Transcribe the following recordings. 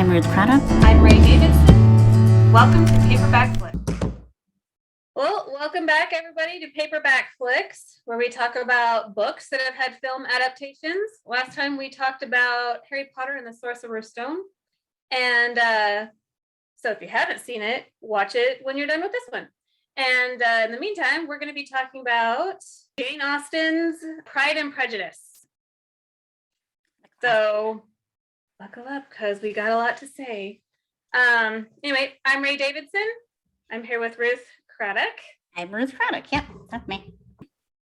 I'm Ruth Prada. I'm Rae Davidson. Welcome to Paperback Flicks. Well, welcome back, everybody, to Paperback Flicks, where we talk about books that have had film adaptations. Last time we talked about Harry Potter and the Sorcerer's Stone. And so if you haven't seen it, watch it when you're done with this one. And in the meantime, we're going to be talking about Jane Austen's Pride and Prejudice. So buckle up because we got a lot to say. Anyway, I'm Rae Davidson. I'm here with Ruth Craddock. I'm Ruth Craddock. Yep, that's me.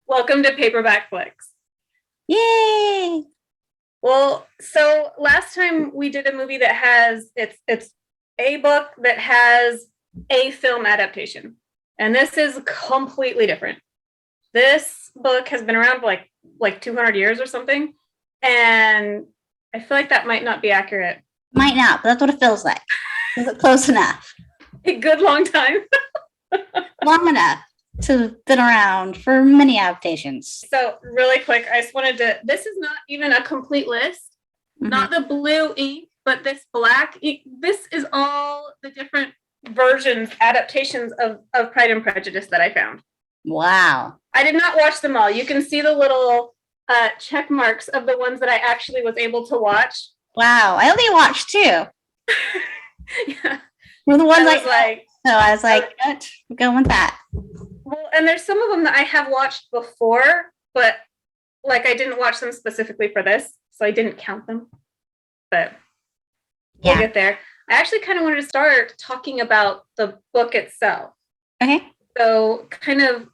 Welcome to Paperback Flicks. Yay! Well, so last time we did a movie that has it's a book that has a film adaptation, and this is completely different. This book has been around for like 200 years or something, and I feel like that might not be accurate. Might not, but that's what it feels like. Is it close enough? A good long time. Long enough to have been around for many adaptations. So really quick, I just wanted to, this is not even a complete list, not the blue ink, but this black ink. This is all the different versions, adaptations of Pride and Prejudice that I found. Wow. I did not watch them all. You can see the little check marks of the ones that I actually was able to watch. Wow. I only watched two. Yeah. Were the ones I was like, we're going with that. Well, and there's some of them that I have watched before, but like I didn't watch them specifically for this, so I didn't count them. But we'll get there. I actually kind of wanted to start talking about the book itself. Okay. So kind of,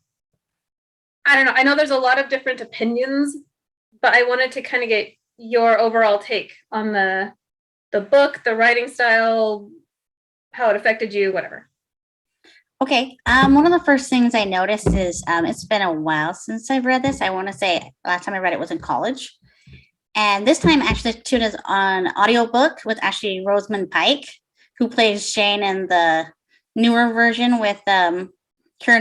I don't know. I know there's a lot of different opinions, but I wanted to kind of get your overall take on the book, the writing style, how it affected you, whatever. Okay. One of the first things I noticed is it's been a while since I've read this. I want to say last time I read it was in college. And this time actually tuned is on audiobook with actually Rosamund Pike, who plays Jane in the newer version with Keira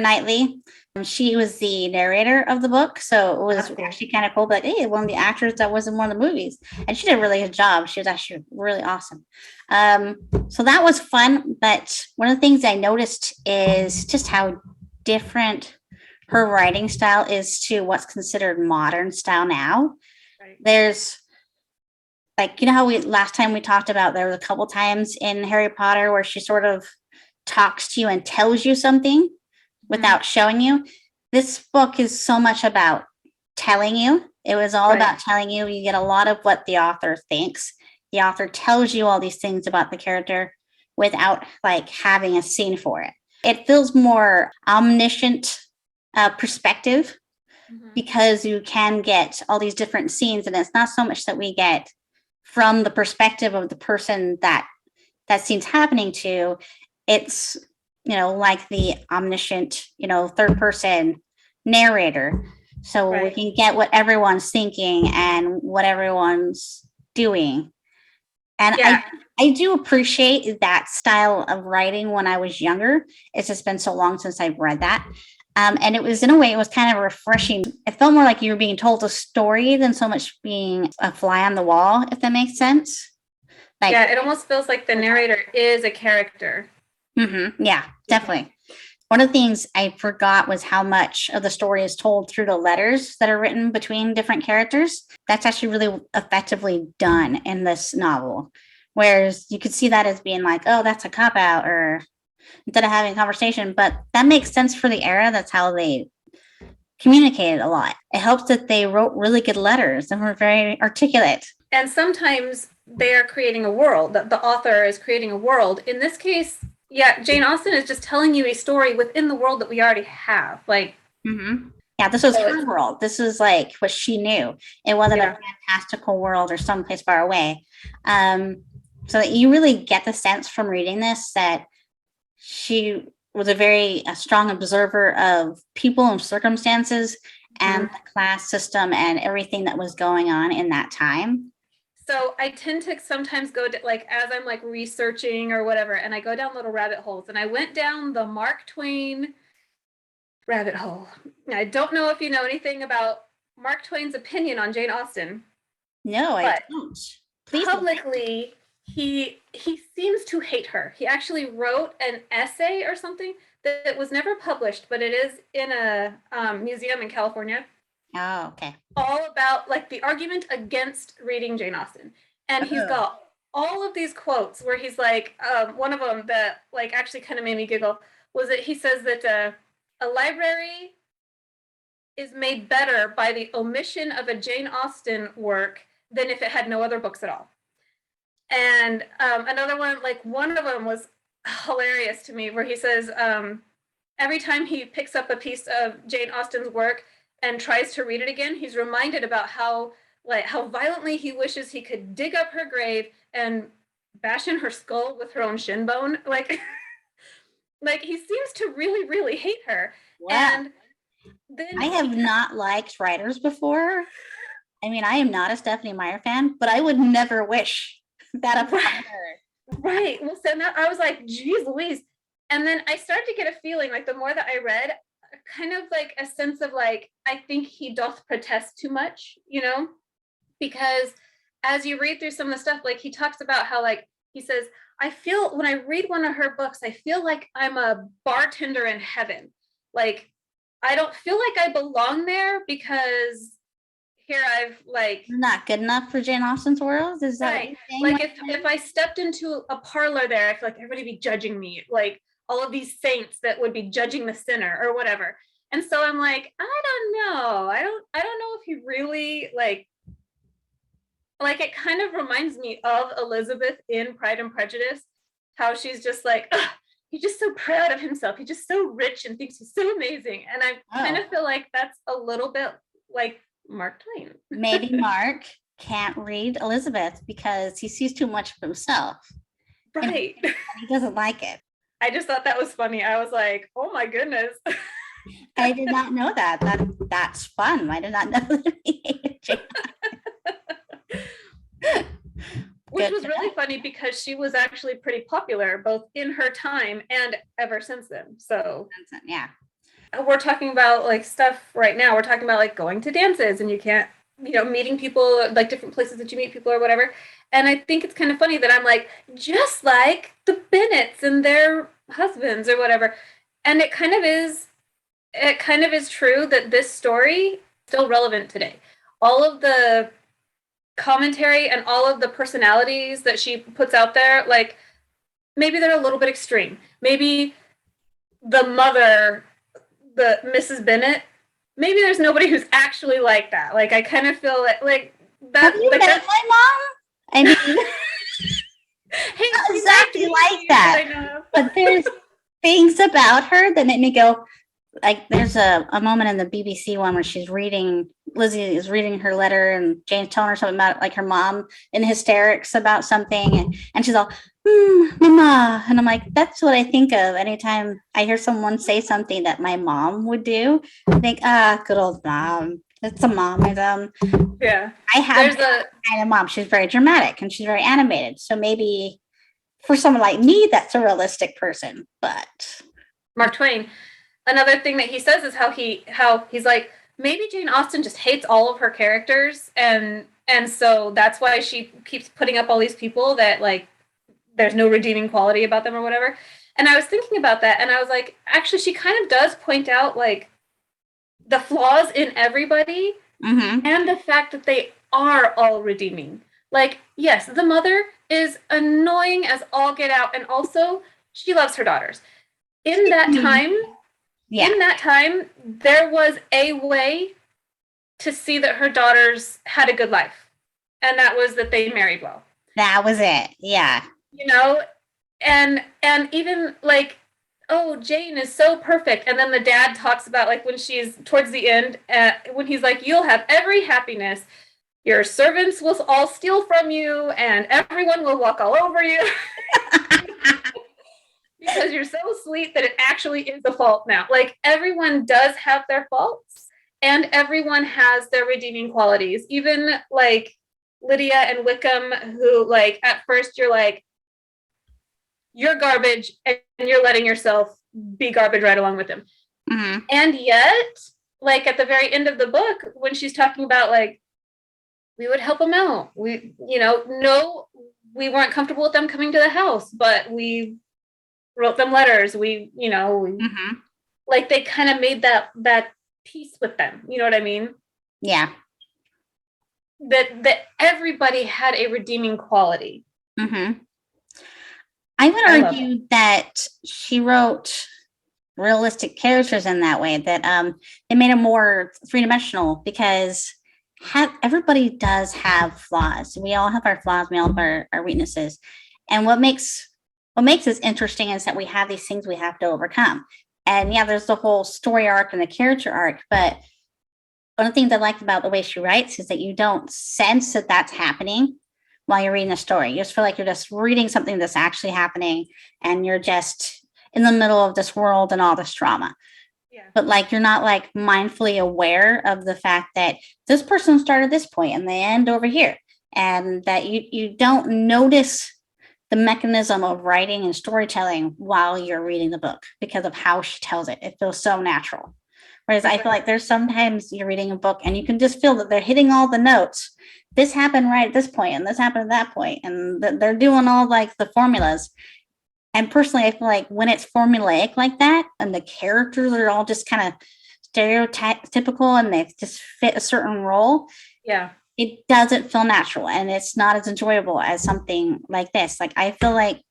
Knightley. She was the narrator of the book, so it was actually kind of cool. But hey, one of the actors that was in one of the movies, and she did a really good job. She was actually really awesome. So that was fun. But one of the things I noticed is just how different her writing style is to what's considered modern style now. Right. There's like, you know how last time we talked about there was a couple times in Harry Potter where she sort of talks to you and tells you something without showing you. This book is so much about telling you. It was all about telling you. You get a lot of what the author thinks. The author tells you all these things about the character without like having a scene for it. It feels more omniscient perspective because you can get all these different scenes, and it's not so much that we get from the perspective of the person that scene's happening to. It's like the omniscient, third person narrator. So we can get what everyone's thinking and what everyone's doing. And I do appreciate that style of writing when I was younger. It's just been so long since I've read that. And it was, in a way, it was kind of refreshing. It felt more like you were being told a story than so much being a fly on the wall, if that makes sense. It almost feels like the narrator is a character. Yeah, definitely. One of the things I forgot was how much of the story is told through the letters that are written between different characters. That's actually really effectively done in this novel. Whereas you could see that as being like, oh, that's a cop-out, or instead of having a conversation. But that makes sense for the era. That's how they communicated a lot. It helps that they wrote really good letters and were very articulate. And sometimes they are creating a world. The author is creating a world. In this case, Jane Austen is just telling you a story within the world that we already have. Yeah, this was her world. This is like what she knew. It wasn't a fantastical world or someplace far away. So you really get the sense from reading this that she was a very strong observer of people and circumstances and the class system and everything that was going on in that time. So I tend to sometimes go to, like, as I'm like researching or whatever, and I go down little rabbit holes, and I went down the Mark Twain rabbit hole. I don't know if you know anything about Mark Twain's opinion on Jane Austen. No, I don't. Please. Publicly, he seems to hate her. He actually wrote an essay or something that was never published, but it is in a museum in California. Oh, okay. All about like the argument against reading Jane Austen. And he's got all of these quotes where he's like, one of them that like actually kind of made me giggle was that he says that a library is made better by the omission of a Jane Austen work than if it had no other books at all. And another one, like one of them was hilarious to me, where he says every time he picks up a piece of Jane Austen's work and tries to read it again, he's reminded about how violently he wishes he could dig up her grave and bash in her skull with her own shin bone. Like he seems to really, really hate her. Wow. And then I have not liked writers before. I mean, I am not a Stephanie Meyer fan, but I would never wish that upon her. Right. Well, so now I was like, geez Louise. And then I started to get a feeling like the more that I read, kind of like a sense of like, I think he doth protest too much, you know, because as you read through some of the stuff, like he talks about how like, he says, I feel when I read one of her books, I feel like I'm a bartender in heaven. Like, I don't feel like I belong there because here I've like not good enough for Jane Austen's world. Is that right? Like if I stepped into a parlor there, I feel like everybody would be judging me, like all of these saints that would be judging the sinner or whatever. And so I'm like, I don't know. I don't know if he really like it kind of reminds me of Elizabeth in Pride and Prejudice, how she's just like, he's just so proud of himself. He's just so rich and thinks he's so amazing. And I kind of feel like that's a little bit like Mark Twain. Maybe Mark can't read Elizabeth because he sees too much of himself. Right. And he doesn't like it. I just thought that was funny. I was like, oh my goodness. I did not know that. That's fun. I did not know that he hated Jane. Which was really funny because she was actually pretty popular both in her time and ever since then. So yeah, we're talking about like stuff right now. We're talking about like going to dances and you can't, you know, meeting people, like different places that you meet people or whatever. And I think it's kind of funny that I'm like, just like the Bennets and their husbands or whatever. And it kind of is true that this story is still relevant today. All of the commentary and all of the personalities that she puts out there, like maybe they're a little bit extreme. Maybe the mother, the Mrs. Bennet, maybe there's nobody who's actually like that. Like I kind of feel like that. Have you like met my mom? I mean, hey, exactly like that. But there's things about her that make me go, like there's a moment in the BBC one where Lizzie is reading her letter and Jane's telling her something about like her mom in hysterics about something. And she's all, mama. And I'm like, that's what I think of anytime I hear someone say something that my mom would do. I think, good old mom. It's a momism. Yeah. I have a kind of mom. She's very dramatic and she's very animated. So maybe for someone like me, that's a realistic person. But Mark Twain, another thing that he says is how he's like, maybe Jane Austen just hates all of her characters, and so that's why she keeps putting up all these people that like there's no redeeming quality about them or whatever. And I was thinking about that, and I was like, actually, she kind of does point out like the flaws in everybody, and the fact that they are all redeeming. Like, yes, the mother is annoying as all get out, and also she loves her daughters. In that time, there was a way to see that her daughters had a good life. And that was that they married well. That was it. Yeah. You know, and even like, oh, Jane is so perfect. And then the dad talks about like when she's towards the end, when he's like, you'll have every happiness. Your servants will all steal from you and everyone will walk all over you. Because you're so sweet that it actually is a fault now. Like everyone does have their faults and everyone has their redeeming qualities. Even like Lydia and Wickham, who like at first you're like, you're garbage and you're letting yourself be garbage right along with them. And yet, like at the very end of the book, when she's talking about like, we would help them out. No, we weren't comfortable with them coming to the house, but we wrote them letters. Mm-hmm. Like they kind of made that peace with them. You know what I mean? Yeah. That everybody had a redeeming quality. Mm-hmm. I would argue that she wrote realistic characters in that way, that they made it more three-dimensional, because everybody does have flaws. We all have our flaws, we all have our weaknesses. And what makes this interesting is that we have these things we have to overcome. And yeah, there's the whole story arc and the character arc, but one of the things I like about the way she writes is that you don't sense that that's happening while you're reading the story. You just feel like you're just reading something that's actually happening, and you're just in the middle of this world and all this drama. Yeah. But like, you're not like mindfully aware of the fact that this person started this point and they end over here, and that you don't notice the mechanism of writing and storytelling while you're reading the book because of how she tells it. It feels so natural. Whereas I feel like there's sometimes you're reading a book and you can just feel that they're hitting all the notes. This happened right at this point, and this happened at that point, and they're doing all like the formulas. And personally, I feel like when it's formulaic like that, and the characters are all just kind of stereotypical and they just fit a certain role, yeah, it doesn't feel natural, and it's not as enjoyable as something like this. Like, I feel like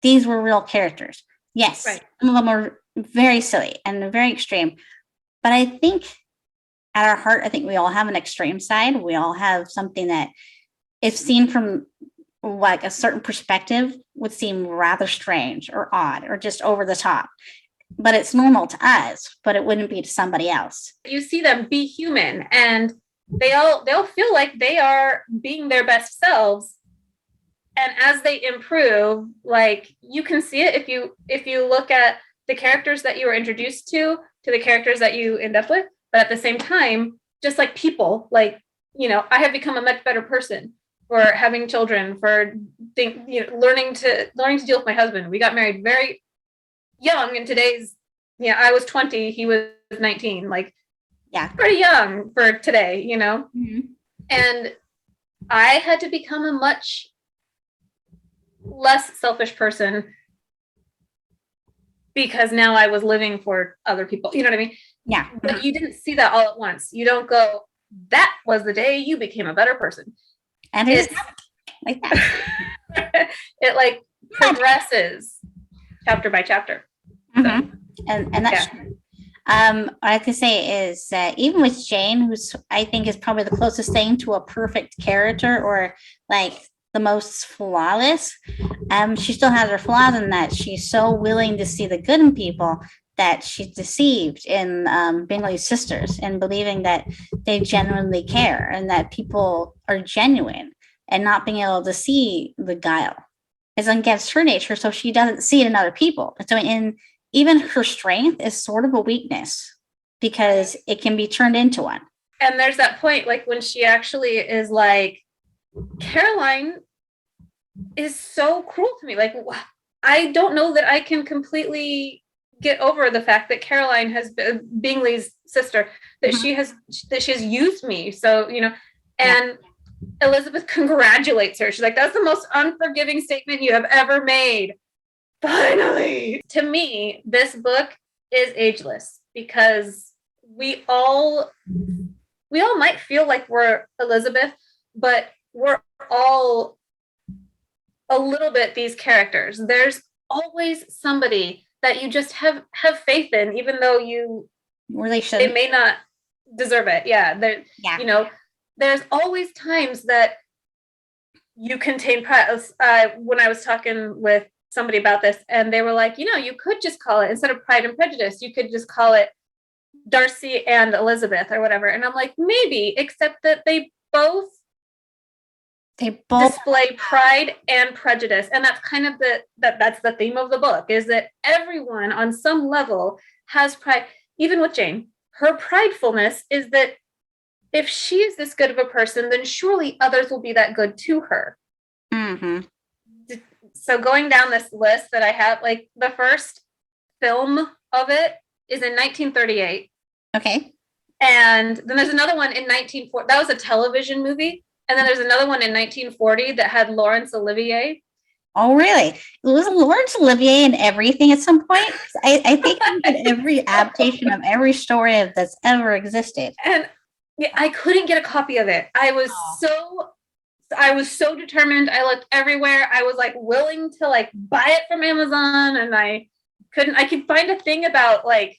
these were real characters. Yes, right. Some of them are very silly and very extreme, but I think at our heart, I think we all have an extreme side. We all have something that, if seen from like a certain perspective, would seem rather strange or odd or just over the top. But it's normal to us, but it wouldn't be to somebody else. You see them be human, and they'll feel like they are being their best selves. And as they improve, like, you can see it if you look at the characters that you were introduced to the characters that you end up with. But at the same time, just like people, like, I have become a much better person for having children, for learning to deal with my husband. We got married very young in today's, I was 20, he was 19, like, Yeah, pretty young for today, Mm-hmm. And I had to become a much less selfish person because now I was living for other people. You know what I mean? Yeah. But you didn't see that all at once. You don't go, that was the day you became a better person. And it's like that. It like progresses chapter by chapter. Mm-hmm. And that's what I could say is that even with Jane, who's I think is probably the closest thing to a perfect character, or like the most flawless, she still has her flaws in that she's so willing to see the good in people that she's deceived in Bingley's sisters and believing that they genuinely care and that people are genuine, and not being able to see the guile is against her nature, so she doesn't see it in other people. And so even her strength is sort of a weakness because it can be turned into one. And there's that point, like, when she actually is like, Caroline is so cruel to me. Like, I don't know that I can completely get over the fact that Caroline has been Bingley's sister, that she has used me. So, and Elizabeth congratulates her. She's like, that's the most unforgiving statement you have ever made. Finally. To me, this book is ageless because we all might feel like we're Elizabeth, but we're all a little bit these characters. There's always somebody that you just have faith in, even though you really should. They may not deserve it. Yeah. There's always times that you contain pride. When I was talking with somebody about this, and they were like, you could just call it, instead of Pride and Prejudice, you could just call it Darcy and Elizabeth or whatever. And I'm like, maybe, except that they both display pride and prejudice. And that's kind of that's the theme of the book, is that everyone on some level has pride. Even with Jane, her pridefulness is that if she is this good of a person, then surely others will be that good to her. Mm-hmm. So going down this list that I have, like, the first film of it is in 1938. Okay. And then there's another one in 1940. That was a television movie. And then there's another one in 1940 that had Laurence Olivier. Oh, really? Was Laurence Olivier in everything at some point? I think I'm in every adaptation of every story that's ever existed. And yeah, I couldn't get a copy of it. I was so determined. I looked everywhere. I was like willing to like buy it from Amazon, and I could find a thing about like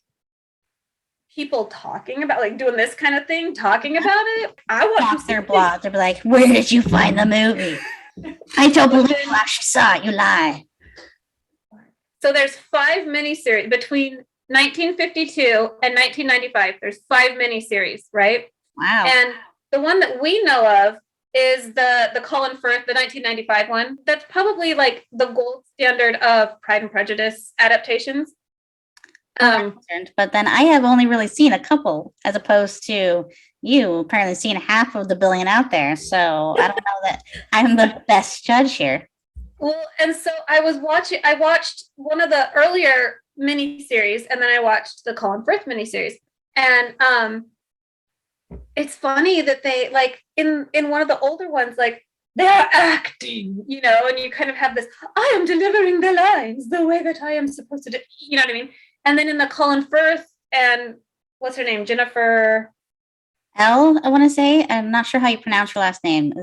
people talking about like doing this kind of thing, talking about it. I want their blog. They'll be like, "Where did you find the movie?" I don't believe you actually saw it. You lie. So there's 5 miniseries between 1952 and 1995. There's 5 miniseries, right? Wow. And the one that we know of is the Colin Firth, the 1995 one. That's probably like the gold standard of Pride and Prejudice adaptations. But then I have only really seen a couple, as opposed to you apparently seen half of the billion out there. So I don't know that I'm the best judge here. Well, and so I watched one of the earlier miniseries, and then I watched the Colin Firth miniseries. And it's funny that they like in one of the older ones, like they're acting, you know, and you kind of have this, I am delivering the lines the way that I am supposed to do, you know what I mean? And then in the Colin Firth and what's her name? Jennifer L, I want to say. I'm not sure how you pronounce her last name.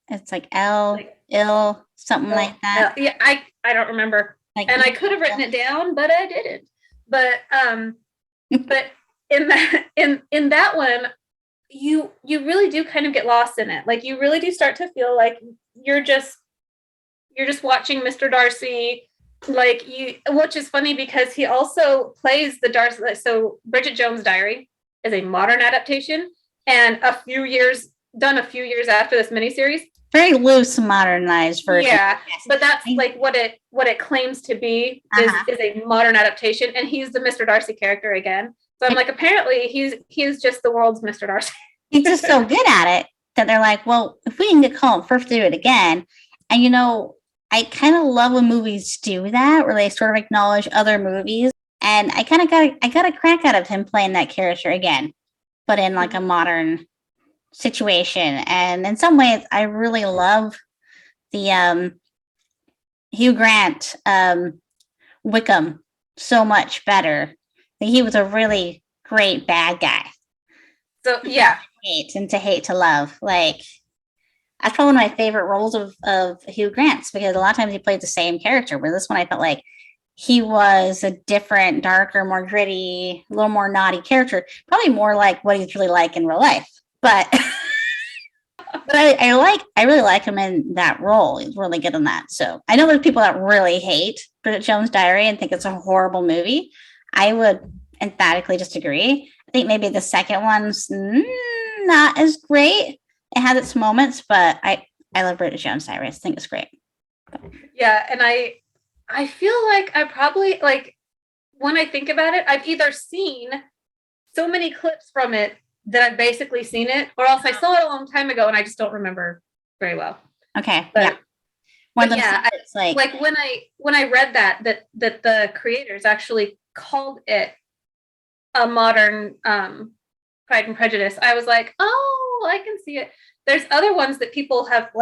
It's like L, ill, something like that. Yeah, I don't remember. Like, and I could have written it down, but I didn't. But but in that one, you really do kind of get lost in it. Like you really do start to feel like you're just watching Mr. Darcy. Like which is funny because he also plays the Darcy. So Bridget Jones' Diary is a modern adaptation, and a few years after this miniseries. Very loose, modernized version. Yeah, but that's like what it claims to be is a modern adaptation, and he's the Mr. Darcy character again. So I'm like, apparently he's just the world's Mr. Darcy. He's just so good at it that they're like, well, if we can get Colin Firth to do it again, and you know. I kind of love when movies do that, where they sort of acknowledge other movies. And I kind of got a crack out of him playing that character again, but in like a modern situation. And in some ways, I really love the Hugh Grant Wickham so much better. He was a really great bad guy. So yeah, to hate to love, like. That's probably one of my favorite roles of Hugh Grant's, because a lot of times he played the same character. Where this one, I felt like he was a different, darker, more gritty, a little more naughty character. Probably more like what he's really like in real life. But I really like him in that role. He's really good in that. So I know there's people that really hate Bridget Jones' Diary and think it's a horrible movie. I would emphatically disagree. I think maybe the second one's not as great. It has its moments, but I love Bridget Jones' Diary. I think it's great. Yeah, and I feel like I probably, like, when I think about it, I've either seen so many clips from it that I've basically seen it, or else I saw it a long time ago and I just don't remember very well. Okay, but, yeah. Like when I read that the creators actually called it a modern Pride and Prejudice, I was like, oh, I can see it. There's other ones that people have a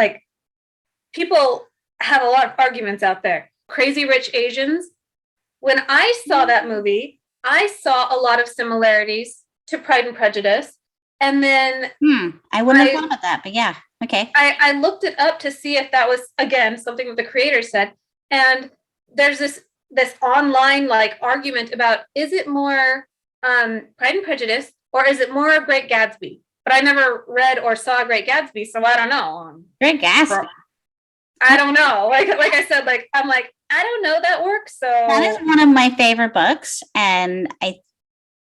lot of arguments out there. Crazy Rich Asians. When I saw that movie, I saw a lot of similarities to Pride and Prejudice. And then I wouldn't have thought of that, but yeah, okay. I looked it up to see if that was, again, something that the creator said. And there's this online like argument about, is it more Pride and Prejudice or is it more Great Gatsby? But I never read or saw Great Gatsby, so I don't know. Great Gatsby. I don't know. Like I said, like I'm like, I don't know that works. So that is one of my favorite books, and I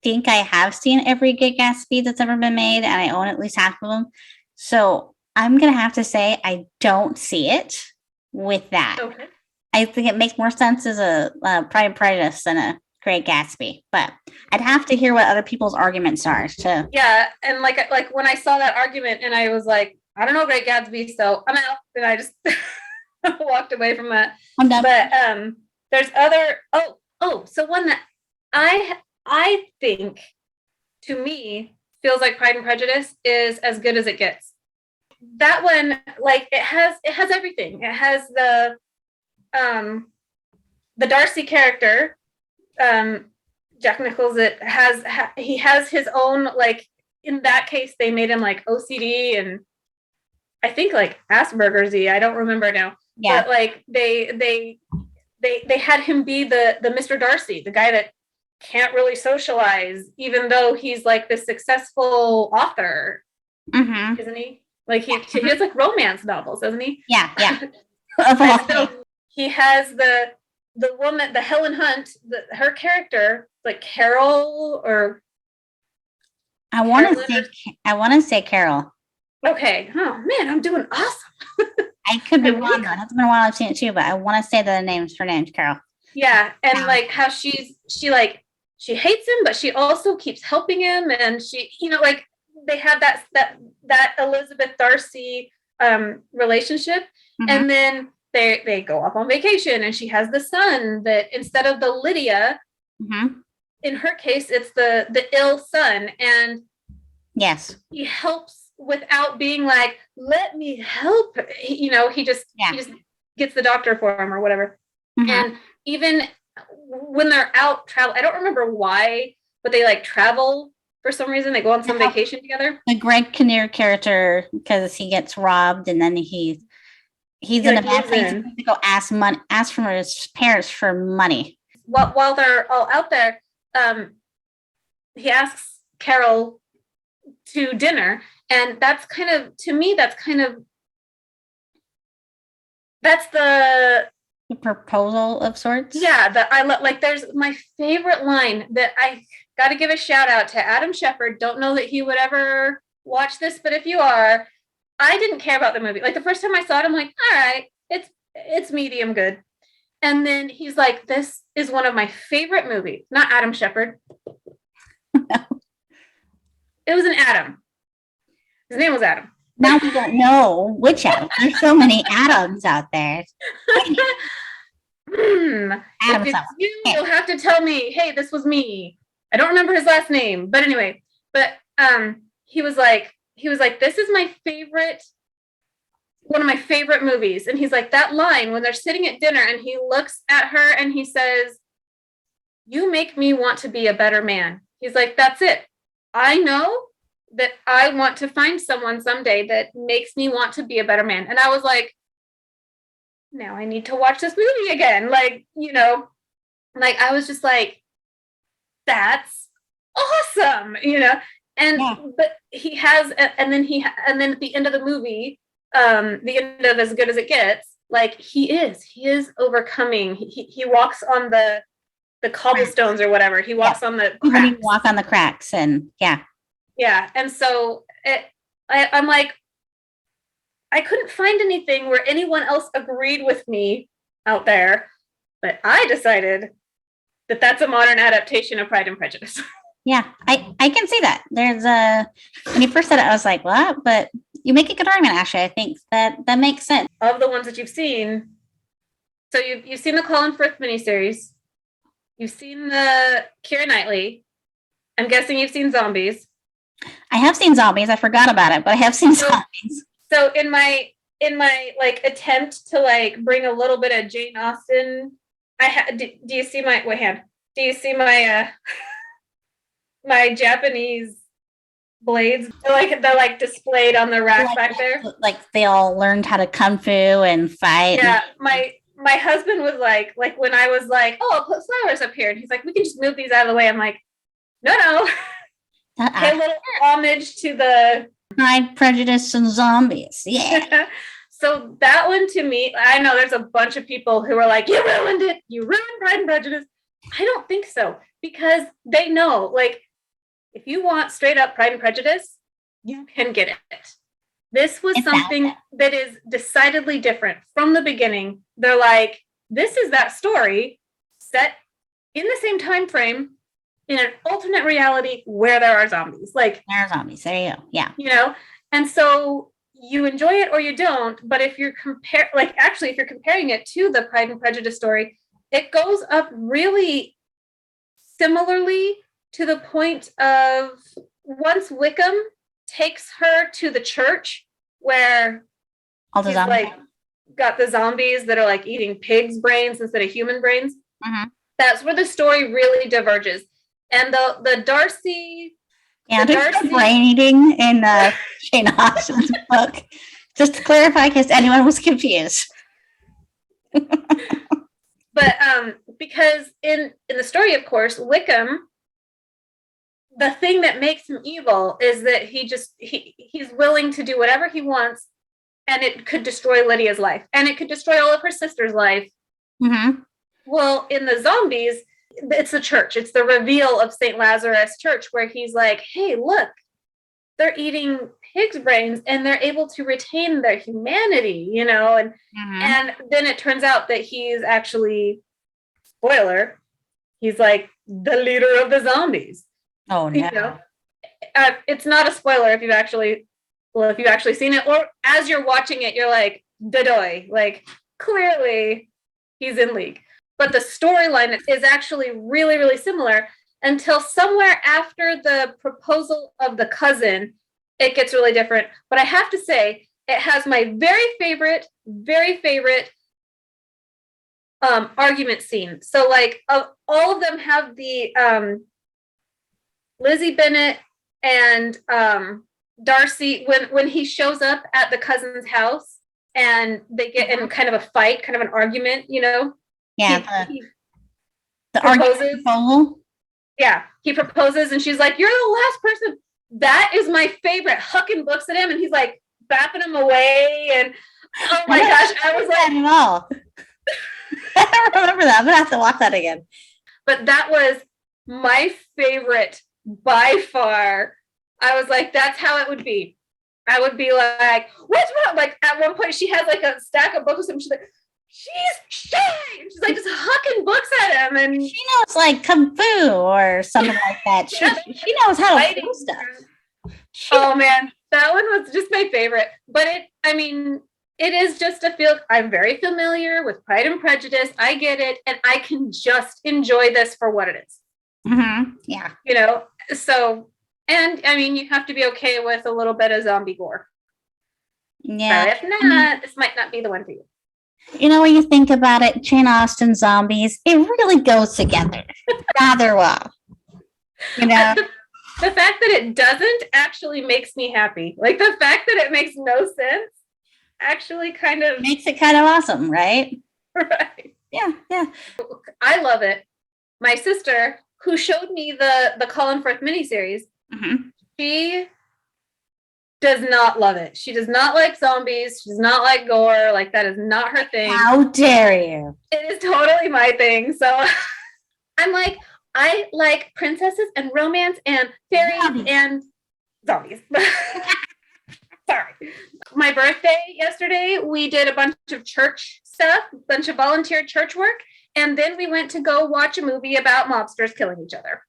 think I have seen every Great Gatsby that's ever been made, and I own at least half of them. So I'm gonna have to say I don't see it with that. Okay. I think it makes more sense as a Pride and Prejudice than a Great Gatsby, but I'd have to hear what other people's arguments are. Yeah, and like when I saw that argument, and I was like, I don't know Great Gatsby, so I'm out, and I just walked away from that. I'm done. But there's other. So one that I think to me feels like Pride and Prejudice is as good as it gets. that one, like it has everything. It has the Darcy character, Jack Nichols. He has his own, like, in that case they made him like OCD and I think like Asperger's-y. I don't remember now. Yeah. But like they had him be the Mr. Darcy, the guy that can't really socialize, even though he's like this successful author, isn't he? Like he has like romance novels, doesn't he? Yeah. So he has the woman, the Helen Hunt, her character, like Carol or I want to say Carol. Okay. Oh man, I'm doing awesome. I could be wrong though. It's been a while I've seen it too, but I want to say her name's Carol. Yeah, and like how she hates him, but she also keeps helping him, and she, like they have that Elizabeth Darcy relationship, and then they go off on vacation, and she has the son that instead of the Lydia, in her case, it's the ill son, and yes, he helps without being like, let me help. He just gets the doctor for him or whatever. And even when they're out travel, I don't remember why, but they like travel for some reason. They go on some vacation together. The Greg Kinnear character, because he gets robbed and then he's in a bad place to go ask from his parents for money. While they're all out there, he asks Carol to dinner. And that's kind of, to me, that's the proposal of sorts. Yeah, I love, like, there's my favorite line that I got to give a shout out to Adam Shepard. Don't know that he would ever watch this, but if you are, I didn't care about the movie. Like the first time I saw it, I'm like, all right, it's medium good. And then he's like, this is one of my favorite movies. Not Adam Shepard. It was an Adam. His name was Adam. Now we don't know which Adam. There's so many Adams out there. If it's you'll have to tell me, hey, this was me. I don't remember his last name. But anyway, he was like, this is my favorite, one of my favorite movies. And he's like, that line when they're sitting at dinner and he looks at her and he says, you make me want to be a better man. He's like, that's it. I know that I want to find someone someday that makes me want to be a better man. And I was like, now I need to watch this movie again. Like, like I was just like, that's awesome, and, but he has, and then at the end of the movie, the end of As Good as It Gets, like he is overcoming. He walks on the cobblestones or whatever. He walks on the cracks. He walk on the cracks and Yeah. And so I'm like, I couldn't find anything where anyone else agreed with me out there, but I decided that that's a modern adaptation of Pride and Prejudice. Yeah, I can see that. There's when you first said it, I was like, what? But you make a good argument, actually. I think that makes sense. Of the ones that you've seen, so you've seen the Colin Firth miniseries, you've seen the Keira Knightley. I'm guessing you've seen Zombies. I have seen Zombies. I forgot about it, but I have seen Zombies. So in my like attempt to like bring a little bit of Jane Austen, do you see my hand? Do you see my my Japanese blades? They're like displayed on the rack back there. Like they all learned how to kung fu and fight. Yeah, my husband was like when I was like, oh, I'll put flowers up here, and he's like, we can just move these out of the way. I'm like, no. Pay a little homage to the Pride, Prejudice, and Zombies. Yeah. So that one, to me, I know there's a bunch of people who are like, you ruined it. You ruined Pride and Prejudice. I don't think so, because they know, like, if you want straight up Pride and Prejudice, you can get it. This was something that is decidedly different from the beginning. They're like, this is that story set in the same time frame in an alternate reality where there are zombies. Like, there are zombies. There you go. Yeah. And so you enjoy it or you don't. But if you're if you're comparing it to the Pride and Prejudice story, it goes up really similarly to the point of once Wickham takes her to the church where All the he's zombies. like got the zombies that are like eating pigs' brains instead of human brains. Mhm. That's where the story really diverges. And the Darcy, Yeah, the there's no Darcy, brain eating in Jane Austen's book. Just to clarify, because anyone was confused. but because in the story, of course, Wickham, the thing that makes him evil is that he's willing to do whatever he wants, and it could destroy Lydia's life, and it could destroy all of her sister's life. Mm-hmm. Well, in the zombies, it's the church. It's the reveal of St. Lazarus Church where he's like, hey, look, they're eating pig's brains and they're able to retain their humanity, you know? And then it turns out that he's actually, spoiler, he's like the leader of the zombies. Oh, no. You know? It's not a spoiler if you've actually seen it, or as you're watching it, you're like, dadoy, like clearly he's in league. But the storyline is actually really, really similar until somewhere after the proposal of the cousin, it gets really different. But I have to say, it has my very favorite argument scene. So like all of them have the Lizzie Bennet and Darcy, when he shows up at the cousin's house and they get in kind of a fight, kind of an argument, you know? Yeah, the proposes. proposal. Yeah, he proposes and she's like, you're the last person. That is my favorite. Hucking books at him and he's like bapping him away. And oh my gosh, I was like, at all. I don't remember that. I'm gonna have to watch that again. But that was my favorite by far. I was like, that's how it would be. I would be like, what's wrong? Like at one point she has like a stack of books and she's like, she's shy. She's like just hucking books at him, and she knows like kung fu or something like that. She knows how to do stuff. Man, that one was just my favorite. But it is just a feel. I'm very familiar with Pride and Prejudice. I get it, and I can just enjoy this for what it is. Mm-hmm. Yeah, you know. So, and I mean, you have to be okay with a little bit of zombie gore. Yeah, but if not, this might not be the one for you. You know, when you think about it, Jane Austen zombies, it really goes together rather well. You know, the fact that it doesn't actually makes me happy. Like the fact that it makes no sense actually kind of makes it kind of awesome, right? Right. Yeah. I love it. My sister, who showed me the Colin Firth miniseries, she does not love it. She does not like zombies. She does not like gore. Like that is not her thing. How dare you? It is totally my thing. So I'm like, I like princesses and romance and fairies and zombies. Sorry. My birthday yesterday, we did a bunch of church stuff, a bunch of volunteer church work, and then we went to go watch a movie about mobsters killing each other.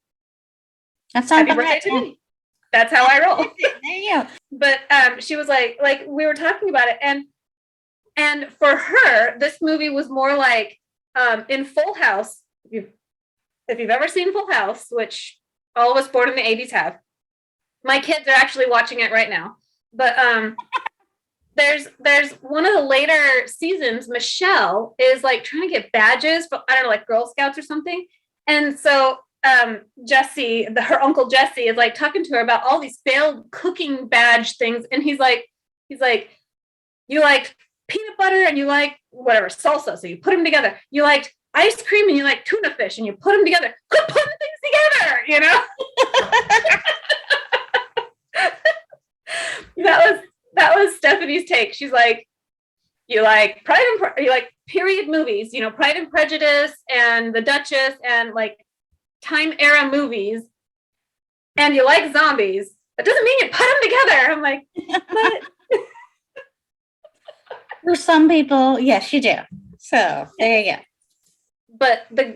That sounds Happy birthday to me. That's how I roll. There you go. But she was like we were talking about it, and for her, this movie was more like in Full House. If you've ever seen Full House, which all of us born in the 80s have, my kids are actually watching it right now. But there's one of the later seasons, Michelle is like trying to get badges for, I don't know, like Girl Scouts or something. And so Jesse, her uncle Jesse, is like talking to her about all these failed cooking badge things, and he's like, you like peanut butter and you like whatever salsa, so you put them together. You liked ice cream and you like tuna fish, and you put them together. Quit putting things together, you know. that was Stephanie's take. She's like, you like you like period movies, you know, Pride and Prejudice and The Duchess and like time era movies, and you like zombies. That doesn't mean you put them together. I'm like, but for some people, yes, you do. So there you go. But the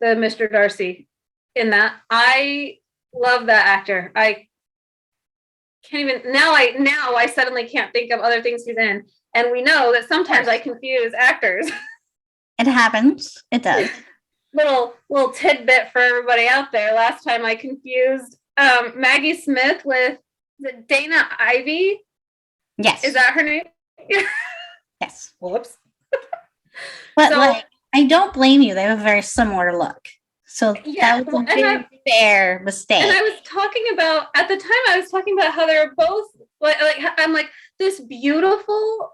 Mr. Darcy in that, I love that actor. I can't even now I suddenly can't think of other things he's in. And we know that sometimes I confuse actors. It happens. It does. Little tidbit for everybody out there. Last time I confused Maggie Smith with Dana Ivey Yes. Is that her name? Yes. Whoops. But I don't blame you. They have a very similar look. So that was a very fair mistake. And I was talking about, at the time, I was talking about how they were both, I'm like, this beautiful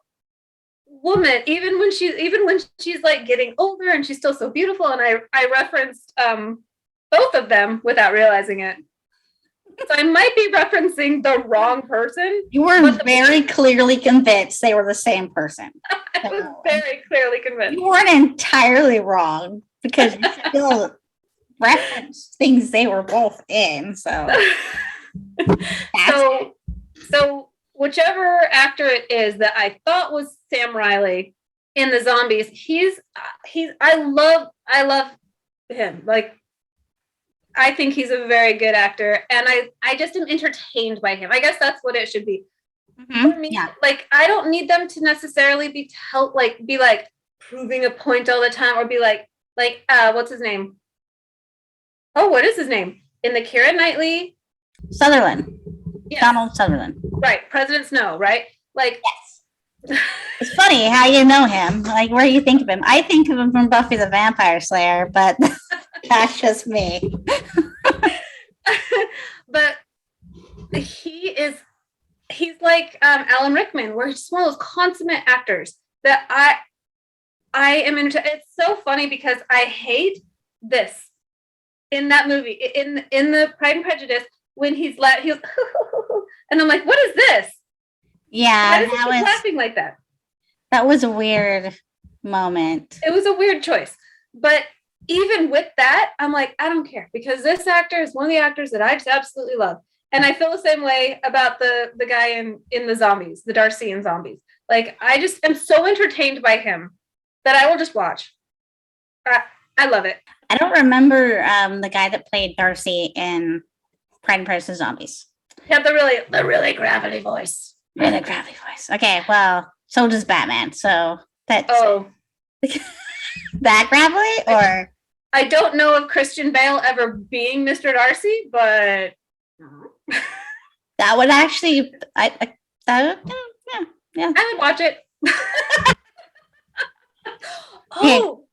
woman, even when she's like getting older and she's still so beautiful. And I referenced both of them without realizing it. So I might be referencing the wrong person. You were very clearly convinced they were the same person. I was very clearly convinced. You weren't entirely wrong because you still referenced things they were both in. So whichever actor it is that I thought was Sam Riley in the Zombies, I love him. Like, I think he's a very good actor, and I just am entertained by him. I guess that's what it should be. For me, like, I don't need them to necessarily be proving a point all the time, or be like what's his name? Oh, what is his name? In the Keira Knightley? Sutherland. Yes. Donald Sutherland. Right. President Snow, right? Like, yes. It's funny how you know him. Like, where do you think of him? I think of him from Buffy the Vampire Slayer, but that's just me. But he's like Alan Rickman, where he's just one of those consummate actors that I am into. It's so funny because I hate this in that movie, in the Pride and Prejudice, when he's and I'm like, what is this? Yeah, why is he laughing like that? That was a weird moment. It was a weird choice, but even with that, I'm like, I don't care, because this actor is one of the actors that I just absolutely love. And I feel the same way about the guy in the Zombies, the Darcy in Zombies. Like, I just am so entertained by him that I will just watch. I love it. I don't remember the guy that played Darcy in Pride and Prejudice Zombies. He had the really gravelly voice. Really gravelly voice. Okay, well, so does Batman. So that's that gravelly, or I don't know of Christian Bale ever being Mr. Darcy, but that would actually, yeah. I would watch it. Oh,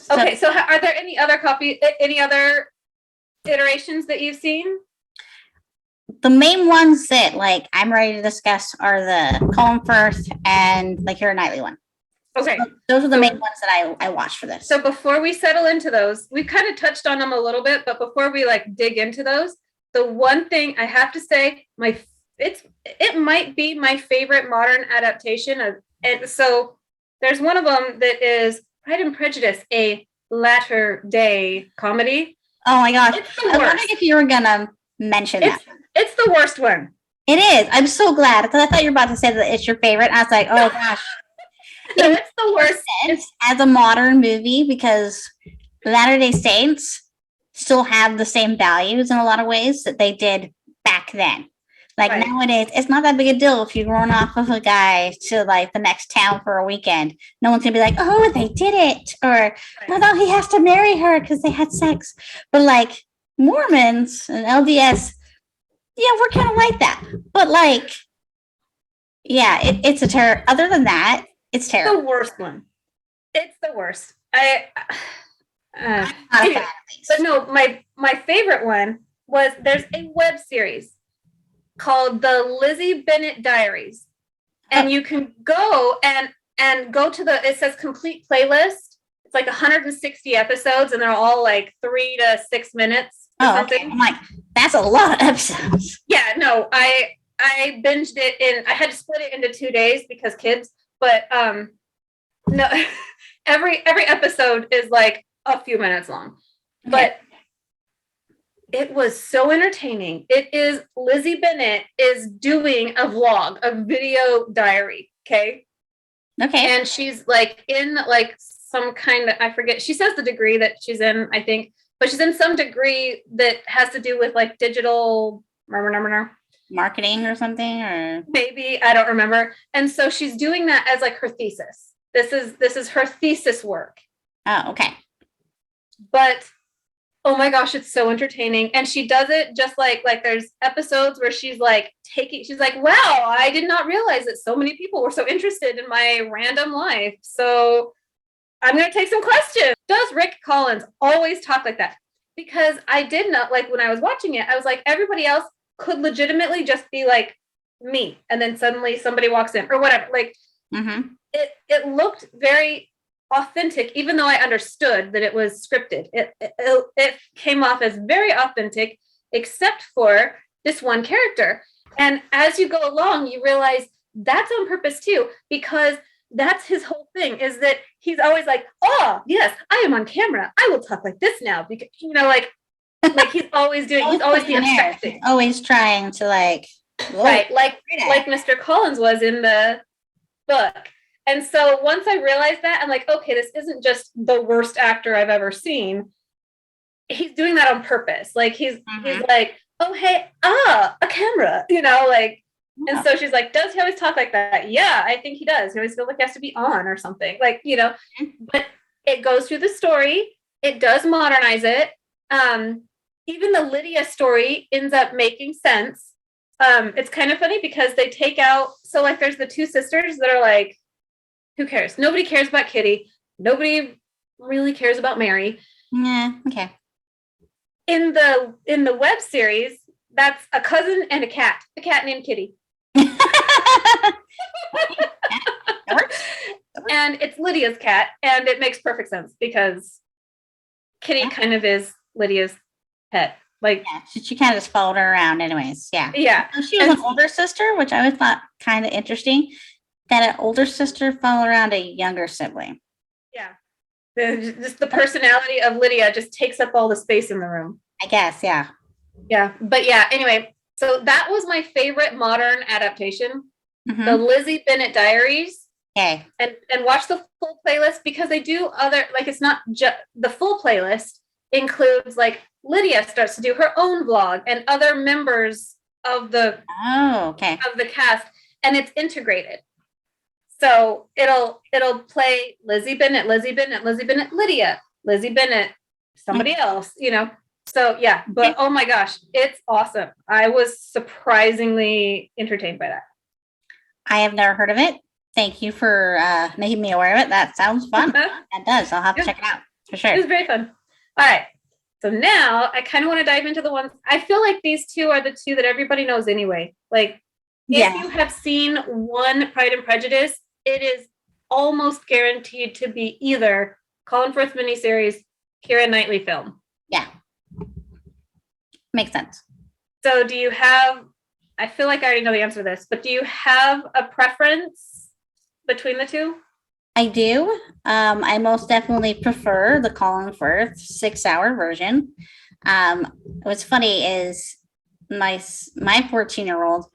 okay. So, are there any other iterations that you've seen? The main ones that I'm ready to discuss are the Colin Firth and the Keira Knightley one. Okay. So those are the main ones that I watched for this. So before we settle into those, we've kind of touched on them a little bit, but before we dig into those, the one thing I have to say, it might be my favorite modern adaptation and so there's one of them that is Pride and Prejudice, a latter day comedy. Oh my gosh. I wondered if you were gonna mention that. It's the worst one. It is. I'm so glad, because I thought you were about to say that it's your favorite. I was like, oh gosh. No, it's the worst. As a modern movie, because Latter-day Saints still have the same values in a lot of ways that they did back then. Nowadays, it's not that big a deal if you run off of a guy to the next town for a weekend. No one's gonna be like, oh, they did it, or no, he has to marry her because they had sex. But Mormons and LDS, yeah, we're kind of like that. But yeah, it's a terror. Other than that, it's terrible. The worst one. It's the worst. Anyway, but no, my favorite one was, there's a web series called the Lizzie Bennet Diaries, and you can go and go to it says complete playlist. It's 160 episodes, and they're all 3 to 6 minutes or something. Okay. I'm like, that's a lot of episodes. Yeah, no, I binged it I had to split it into 2 days because kids, but no, every episode is a few minutes long, but it was so entertaining. It is Lizzie Bennet is doing a vlog, a video diary. Okay. And she's in some kind of, I forget, she says the degree that she's in, I think, but she's in some degree that has to do with digital marketing or something, or maybe, I don't remember. And so she's doing that as her thesis. This is her thesis work. Oh, okay. But Oh my gosh, it's so entertaining. And she does it just like there's episodes where she's like wow, I did not realize that so many people were so interested in my random life. So I'm going to take some questions. Does Rick Collins always talk like that? Because I did not, like, when I was watching it, I was like, everybody else could legitimately just be like me. And then suddenly somebody walks in or whatever. Like, it looked very authentic, even though I understood that it was scripted. It came off as very authentic, except for this one character. And as you go along, you realize that's on purpose too, because that's his whole thing, is that he's always like, oh yes, I am on camera, I will talk like this now, because like he's always doing, he's always being affected, always trying to like right, like Mr. Collins was in the book. And so once I realized that, I'm like, okay, this isn't just the worst actor I've ever seen. He's doing that on purpose. Like he's like, oh hey, a camera, like. Yeah. And so she's like, does he always talk like that? Yeah, I think he does. He always feels like he has to be on or something. Like, but it goes through the story. It does modernize it. Even the Lydia story ends up making sense. It's kind of funny because they take out, so like there's the two sisters that are like, who cares? Nobody cares about Kitty. Nobody really cares about Mary. Yeah, okay. In the web series, that's a cousin and a cat named Kitty. And it's Lydia's cat, and it makes perfect sense because Kitty kind of is Lydia's pet. Like, yeah, she kind of just followed her around anyways. Yeah. So she was an older sister, which I always thought kind of interesting, that an older sister followed around a younger sibling. Yeah. Just the personality of Lydia just takes up all the space in the room, I guess. Yeah. But yeah, anyway, so that was my favorite modern adaptation, the Lizzie Bennet Diaries. Okay. And watch the full playlist, because they do other, like, it's not just the full playlist includes, like, Lydia starts to do her own vlog and other members of the of the cast, and it's integrated. So it'll play Lizzie Bennet, Lydia, Lizzie Bennet, somebody else, So yeah, but oh my gosh, it's awesome. I was surprisingly entertained by that. I have never heard of it. Thank you for making me aware of it. That sounds fun. That does. I'll have to check it out for sure. It was very fun. All right. So now I kind of want to dive into the ones. I feel like these two are the two that everybody knows anyway. Like, if you have seen one Pride and Prejudice, it is almost guaranteed to be either Colin Firth miniseries, Keira Knightley film. Yeah. Makes sense. So do you have, I feel like I already know the answer to this, but do you have a preference between the two? I do. I most definitely prefer the Colin Firth 6-hour version. What's funny is my 14-year-old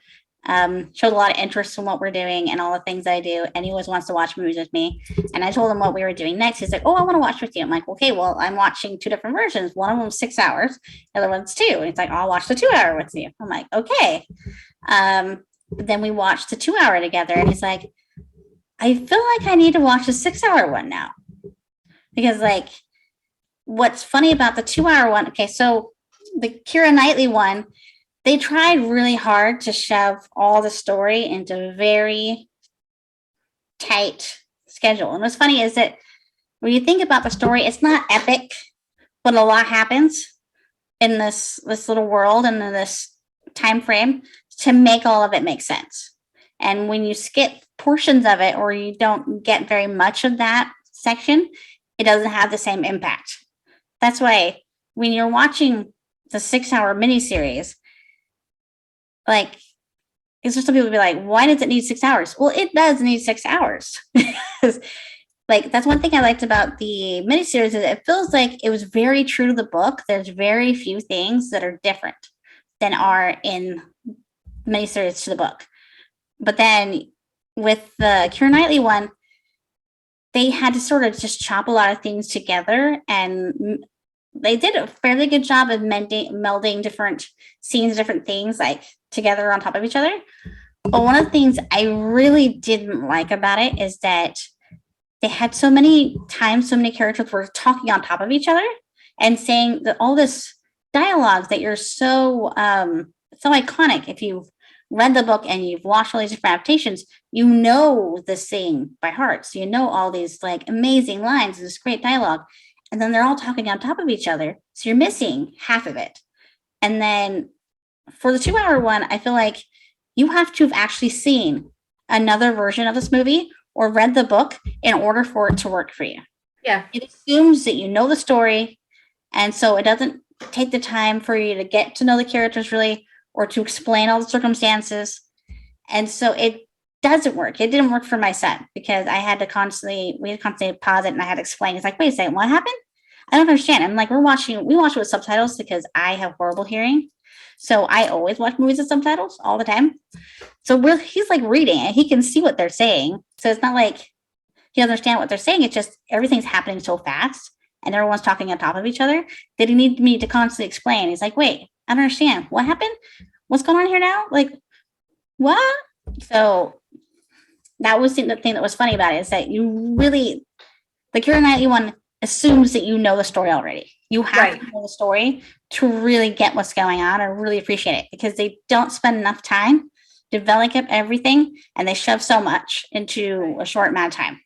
showed a lot of interest in what we're doing and all the things I do, and he always wants to watch movies with me. And I told him what we were doing next. He's like, oh, I want to watch with you. I'm like, okay, well, I'm watching 2 different versions. One of them's 6 hours, the other one's 2. And he's like, I'll watch the 2-hour with you. I'm like, okay. But then we watched the 2-hour together, and he's like, I feel like I need to watch the 6-hour one now. Because, like, what's funny about the 2-hour one, okay, so the Keira Knightley one, they tried really hard to shove all the story into a very tight schedule. And what's funny is that when you think about the story, it's not epic, but a lot happens in this little world and in this time frame to make all of it make sense. And when you skip portions of it, or you don't get very much of that section, it doesn't have the same impact. That's why when you're watching the 6-hour miniseries, like, it's just some people be like, why does it need 6 hours? Well, it does need 6 hours. Like, that's one thing I liked about the miniseries, is it feels like it was very true to the book. There's very few things that are different than are in miniseries to the book. But then with the Keira Knightley one, they had to sort of just chop a lot of things together, and they did a fairly good job of melding different scenes, different things, like, together on top of each other. But one of the things I really didn't like about it is that they had so many times, so many characters were talking on top of each other, and saying that all this dialogue that you're so so iconic. If you've read the book and you've watched all these different adaptations, you know the scene by heart. So you know all these like amazing lines, this great dialogue, and then they're all talking on top of each other. So you're missing half of it. And then for the 2 hour one, I feel like you have to have actually seen another version of this movie or read the book in order for it to work for you. Yeah. It assumes that you know the story, and so it doesn't take the time for you to get to know the characters really or to explain all the circumstances. And so it doesn't work. It didn't work for my son because we had to constantly pause it and I had to explain. It's like, wait a second, what happened? I don't understand. I'm like, we watch it with subtitles because I have horrible hearing. So I always watch movies with subtitles all the time. So he's like reading and he can see what they're saying. So it's not like he doesn't understand what they're saying. It's just everything's happening so fast and everyone's talking on top of each other that he needed me to constantly explain. He's like, wait, I don't understand. What happened? What's going on here now? Like, what? So that was the thing that was funny about it is that you really, the Keira Knightley one assumes that you know the story already. You have to know the story to really get what's going on and really appreciate it because they don't spend enough time developing everything and they shove so much into a short amount of time.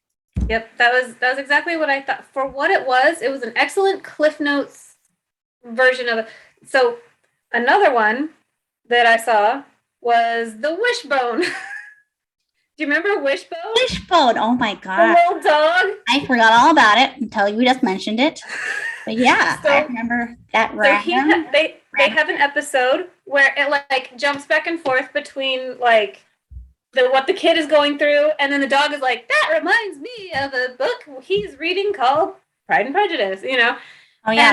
Yep, that was exactly what I thought. For what it was an excellent Cliff Notes version of it. So another one that I saw was the Wishbone. Do you remember Wishbone? Wishbone, oh my god. The little dog. I forgot all about it until you just mentioned it. But yeah, I remember that. So they have an episode where it like jumps back and forth between like what the kid is going through, and then the dog is like, that reminds me of a book he's reading called Pride and Prejudice, you know? Oh yeah.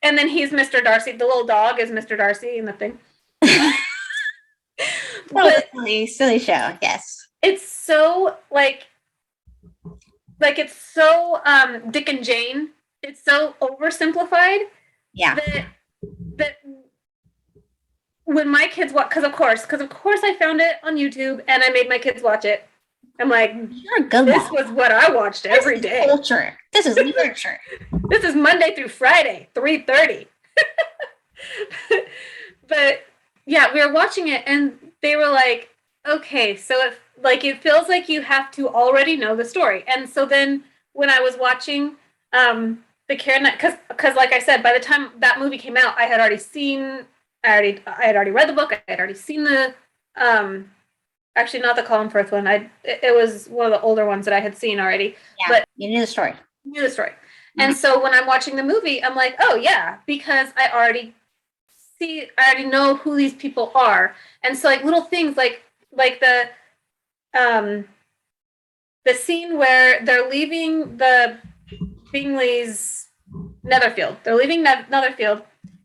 And then he's Mr. Darcy. The little dog is Mr. Darcy in the thing. But silly show, yes. It's so like it's so Dick and Jane. It's so oversimplified. Yeah. That when my kids watch, because of course I found it on YouTube and I made my kids watch it. I'm like, you're a good this was what I watched every day. Culture. This is literature. This is Monday through Friday, 3:30. But yeah, we were watching it and they were like, okay, so it feels like you have to already know the story. And so then when I was watching the Keira, because like I said, by the time that movie came out, I had already read the book. I had already seen the actually not the Colin Firth one. It was one of the older ones that I had seen already. Yeah, but you knew the story. Mm-hmm. And so when I'm watching the movie, I'm like, oh yeah, because I already know who these people are. And so like little things like the scene where they're leaving the Bingley's Netherfield. They're leaving Netherfield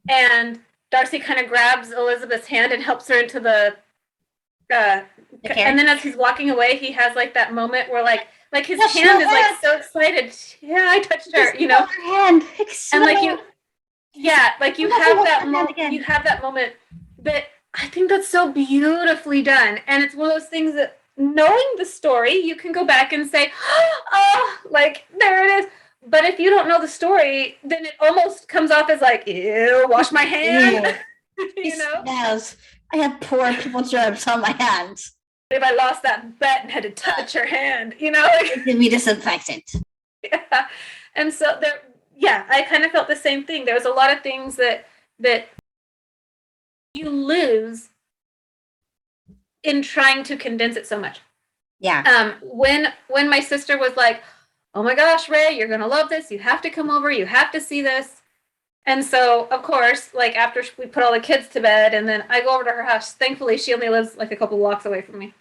and Darcy kind of grabs Elizabeth's hand and helps her into the and then as he's walking away, he has like that moment where like his hand is like so excited. Yeah, I touched her, you know. Her hand. And like you have that moment. You have that moment that I think that's so beautifully done, and it's one of those things that knowing the story, you can go back and say, oh, like there it is. But if you don't know the story, then it almost comes off as like, ew, wash my hand. You know? Yes. I have poor people germs on my hands. If I lost that bet and had to touch your hand, you know? It can be disinfectant. Yeah. And so I kind of felt the same thing. There was a lot of things that you lose in trying to condense it so much. Yeah. When my sister was like, oh my gosh, Rae, you're going to love this. You have to come over. You have to see this. And so, of course, like after we put all the kids to bed and then I go over to her house, thankfully she only lives like a couple blocks away from me.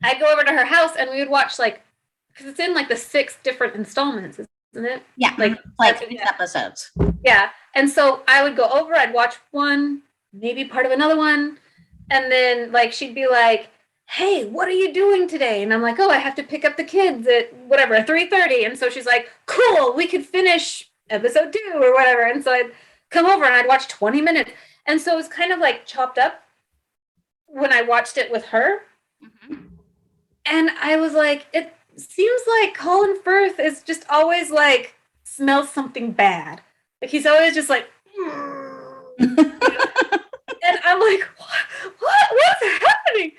I go over to her house and we would watch like, because it's in like the 6 different installments, isn't it? Yeah, like 6 episodes. Yeah. And so I would go over, I'd watch one, maybe part of another one. And then like, she'd be like, hey, what are you doing today? And I'm like, oh, I have to pick up the kids at whatever, 3:30. And so she's like, cool, we could finish episode 2 or whatever. And so I'd come over and I'd watch 20 minutes. And so it was kind of like chopped up when I watched it with her. Mm-hmm. And I was like, it seems like Colin Firth is just always like, smells something bad. Like he's always just like, and I'm like, what's happening?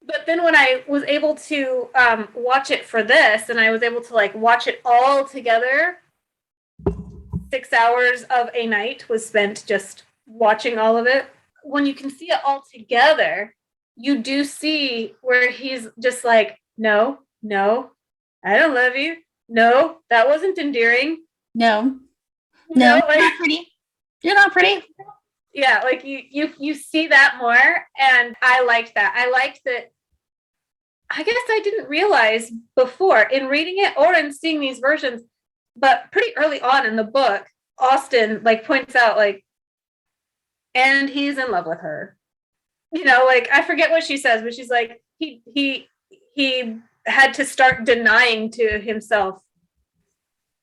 But then when I was able to watch it for this, and I was able to like watch it all together, 6 hours of a night was spent just watching all of it. When you can see it all together, you do see where he's just like, no, I don't love you. No, that wasn't endearing. No, Like, not pretty. You're not pretty. Yeah, like you see that more, and I liked that. I liked that. I guess I didn't realize before in reading it or in seeing these versions, but pretty early on in the book, Austen like points out like, and he's in love with her. Like I forget what she says, but she's like, he had to start denying to himself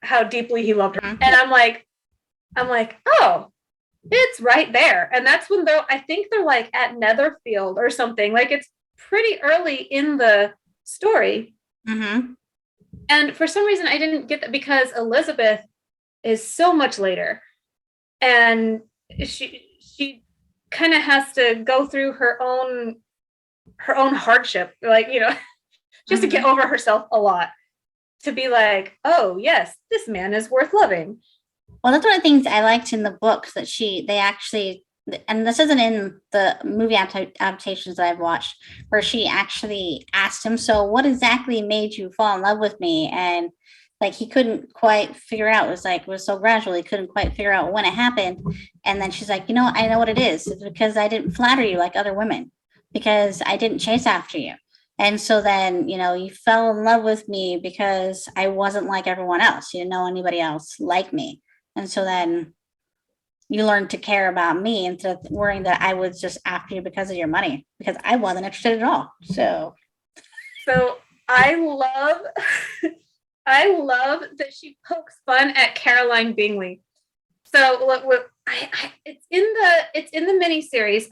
how deeply he loved her. Mm-hmm. And I'm like, oh, it's right there. And that's when I think they're like at Netherfield or something. Like it's pretty early in the story. Mm-hmm. And for some reason I didn't get that because Elizabeth is so much later. And she kind of has to go through her own hardship, like, just to get over herself a lot, to be like, oh yes, this man is worth loving. Well, that's one of the things I liked in the books that they actually, and this isn't in the movie adaptations that I've watched, where she actually asked him, so what exactly made you fall in love with me? And like, he couldn't quite figure out. It was so gradual. He couldn't quite figure out when it happened. And then she's like, I know what it is. It's because I didn't flatter you like other women, because I didn't chase after you. And so then, you fell in love with me because I wasn't like everyone else. You didn't know anybody else like me. And so then you learned to care about me instead of worrying that I was just after you because of your money, because I wasn't interested at all. So I love that she pokes fun at Caroline Bingley. So it's in the miniseries.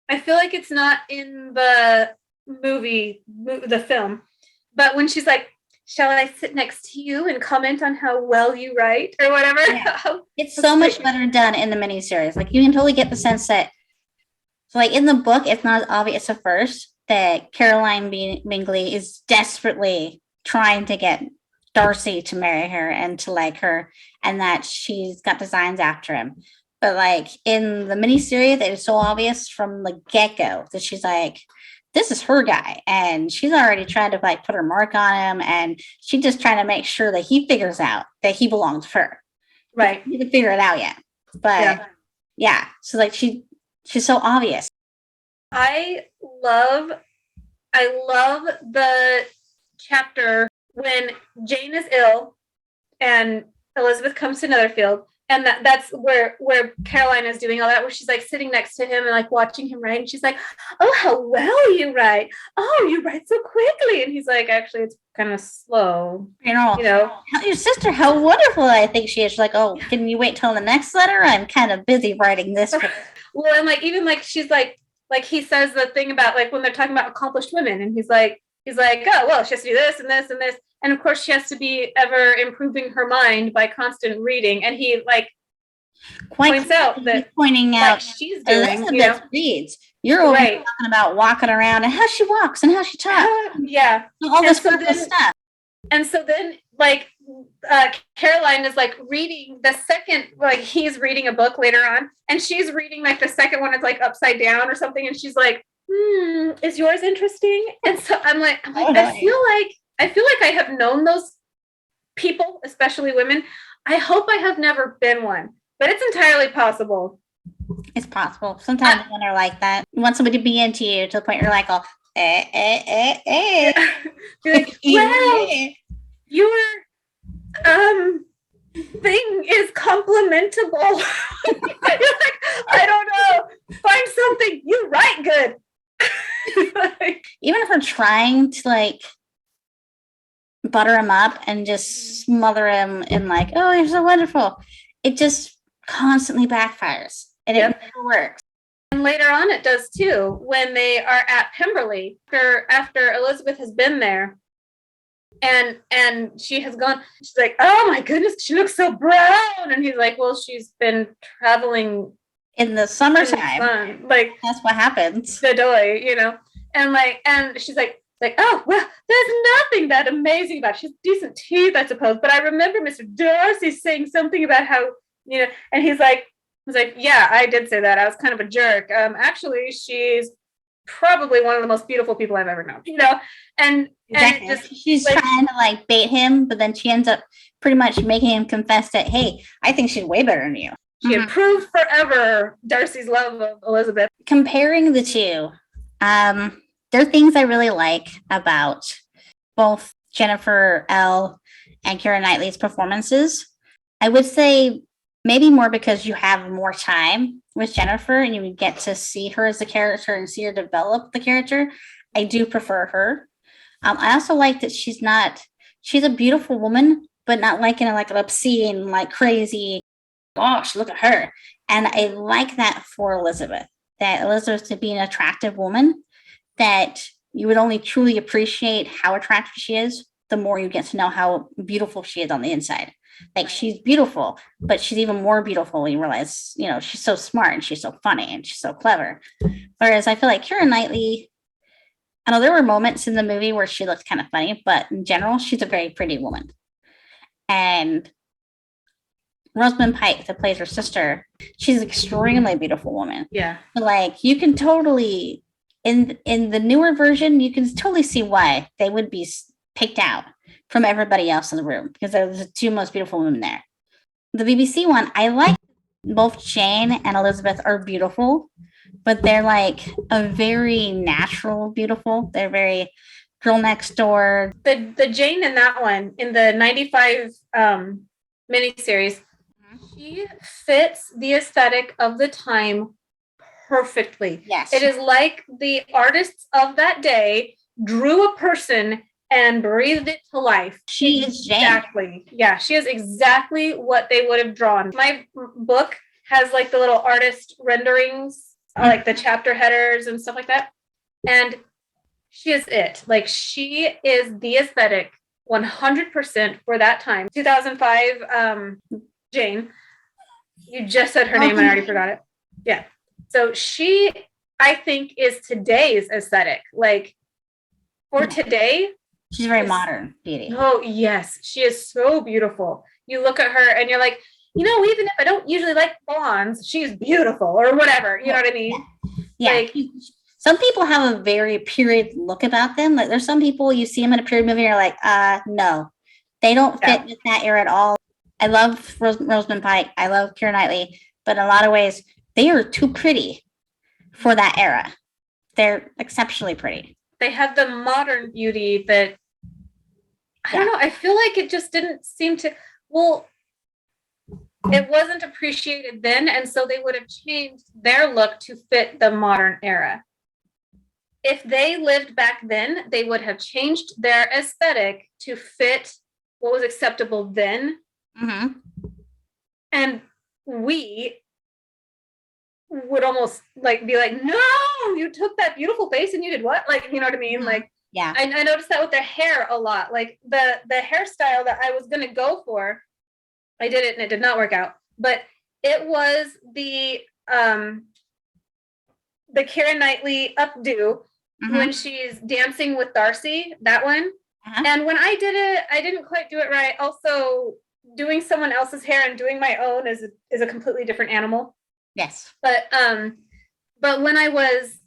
I feel like it's not in the the film. But when she's like, shall I sit next to you and comment on how well you write or whatever? Yeah. It's so much better done in the miniseries. Like you can totally get the sense that, so like in the book, it's not as obvious at first that Caroline Bingley is desperately trying to get Darcy to marry her and to like her, and that she's got designs after him. But like in the miniseries, it is so obvious from the get-go that she's like, this is her guy, and she's already trying to like put her mark on him, and she's just trying to make sure that he figures out that he belongs to her. Right. He didn't figure it out yet. But yeah. So like she's so obvious. I love the chapter when Jane is ill and Elizabeth comes to Netherfield, and that's where Caroline is doing all that, where she's like sitting next to him and like watching him write, and she's like, oh, how well you write. Oh, you write so quickly. And he's like, actually, it's kind of slow. Your sister, how wonderful I think she is. She's like, oh, can you wait till the next letter? I'm kind of busy writing this. Well, and like even like she's like he says the thing about like when they're talking about accomplished women, and he's like, oh, well, she has to do this and this and this. And of course, she has to be ever improving her mind by constant reading. And he like points out that she's doing. Elizabeth reads. You're over talking about walking around and how she walks and how she talks. Yeah, all this stuff. And so then, like, Caroline is like reading the second, like he's reading a book later on, and she's reading like the second one is like upside down or something, and she's like, is yours interesting? And so I'm like, I feel like I have known those people, especially women. I hope I have never been one, but it's entirely possible. It's possible. Sometimes when they're like that, you want somebody to be into you to the point you're like, oh, like, well, your thing is complimentable. You're like, I don't know. Find something. You write good. Even if we're trying to like butter him up and just smother him in like, oh, you're so wonderful, it just constantly backfires, and it never works. And later on it does too, when they are at Pemberley after Elizabeth has been there, And she has gone, she's like, oh my goodness, she looks so brown. And he's like, well, she's been traveling in the in the summertime. sun, like That's what happens. the doy, and she's like, oh well, there's nothing that amazing about it. She has decent teeth, I suppose. But I remember Mr. Darcy saying something about how, and he's like, yeah, I did say that. I was kind of a jerk. Actually, she's probably one of the most beautiful people I've ever known, and Exactly. just She's like, trying to like bait him, but then she ends up pretty much making him confess that, hey, I think she's way better than you. she improved forever Darcy's love of Elizabeth. Comparing the two, there are things I really like about both Jennifer L. and Keira Knightley's performances. I would say maybe more because you have more time with Jennifer and you get to see her as a character and see her develop the character. I do prefer her. I also like that she's a beautiful woman, but not like in like an obscene, like crazy, gosh, look at her. And I like that for Elizabeth, that Elizabeth to be an attractive woman, that you would only truly appreciate how attractive she is the more you get to know how beautiful she is on the inside. Like she's beautiful, but she's even more beautiful when you realize, she's so smart and she's so funny and she's so clever. Whereas I feel like Keira Knightley, I know there were moments in the movie where she looked kind of funny, but in general, she's a very pretty woman. And Rosamund Pike, that plays her sister, she's an extremely beautiful woman. Yeah. Like you can totally, in the newer version, you can totally see why they would be picked out from everybody else in the room because they're the two most beautiful women there. The BBC one, I like both Jane and Elizabeth are beautiful, but they're like a very natural beautiful. They're very girl next door. The Jane in that one, in the 95 miniseries, she fits the aesthetic of the time perfectly. Yes. It is like the artists of that day drew a person and breathed it to life. She is Jane. Exactly. Yeah, she is exactly what they would have drawn. My book has like the little artist renderings, like the chapter headers and stuff like that. And she is it. Like she is the aesthetic 100% for that time. 2005, Jane. You just said her name and I already forgot it. Yeah. So she, I think, is today's aesthetic. Like for today. She's very modern beauty. Oh, yes. She is so beautiful. You look at her and you're like, even if I don't usually like blondes, she's beautiful or whatever. You know what I mean? Yeah. Like, some people have a very period look about them. Like there's some people you see them in a period movie and you're like, no, they don't fit with that era at all. I love Rosamund Pike. I love Keira Knightley, but in a lot of ways, they are too pretty for that era. They're exceptionally pretty. They have the modern beauty that, I don't know, I feel like it just didn't seem to, it wasn't appreciated then, and so they would have changed their look to fit the modern era. If they lived back then, they would have changed their aesthetic to fit what was acceptable then. Mm-hmm. And we would almost like be like, no, you took that beautiful face and you did what? Like, you know what I mean? Mm-hmm. Like, yeah. I noticed that with their hair a lot. Like the hairstyle that I was going to go for, I did it and it did not work out. But it was the Keira Knightley updo when she's dancing with Darcy, that one. And when I did it, I didn't quite do it right. Also, doing someone else's hair and doing my own is a completely different animal. Yes. But when I was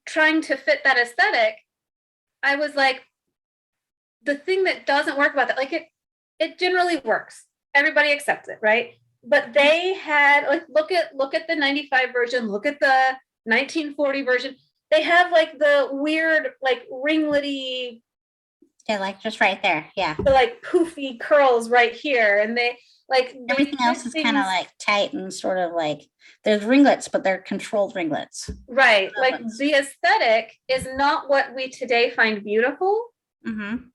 trying to fit that aesthetic, I was like, the thing that doesn't work about that, like it generally works. Everybody accepts it, right? But they had like look at the 95 version, look at the 1940 version. They have like the weird like ringlety. Yeah, like just right there. Yeah. The like poofy curls right here, and they like everything else is kind of like tight and sort of like there's ringlets, but they're controlled ringlets. Right. Like the aesthetic is not what we today find beautiful. Mm-hmm.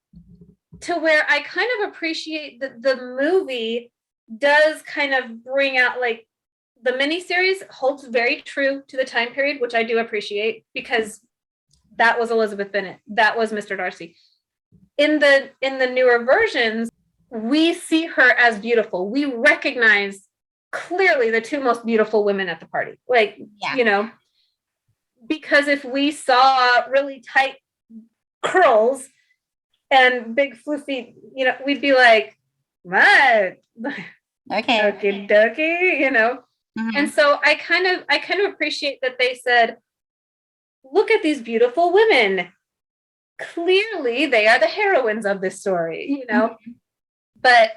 To where I kind of appreciate that the movie does kind of bring out like the miniseries holds very true to the time period, which I do appreciate because that was Elizabeth Bennet. That was Mr. Darcy. in the newer versions, we see her as beautiful. We recognize clearly the two most beautiful women at the party. Like, because if we saw really tight curls and big floofy, we'd be like, what? Okay. Okie dokie, Mhm. And so I kind of appreciate that they said, look at these beautiful women. Clearly they are the heroines of this story, But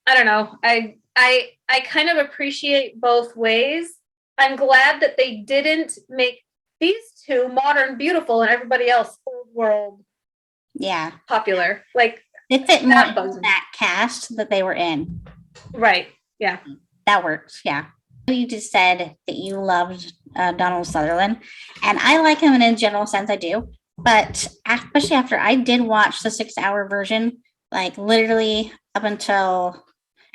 I don't know. I kind of appreciate both ways. I'm glad that they didn't make these two modern beautiful and everybody else old world popular. Like, it fit more into that cast that they were in. Right. Yeah. That works. Yeah. You just said that you loved Donald Sutherland, and I like him in a general sense. I do, but especially after I did watch the 6-hour version, like literally up until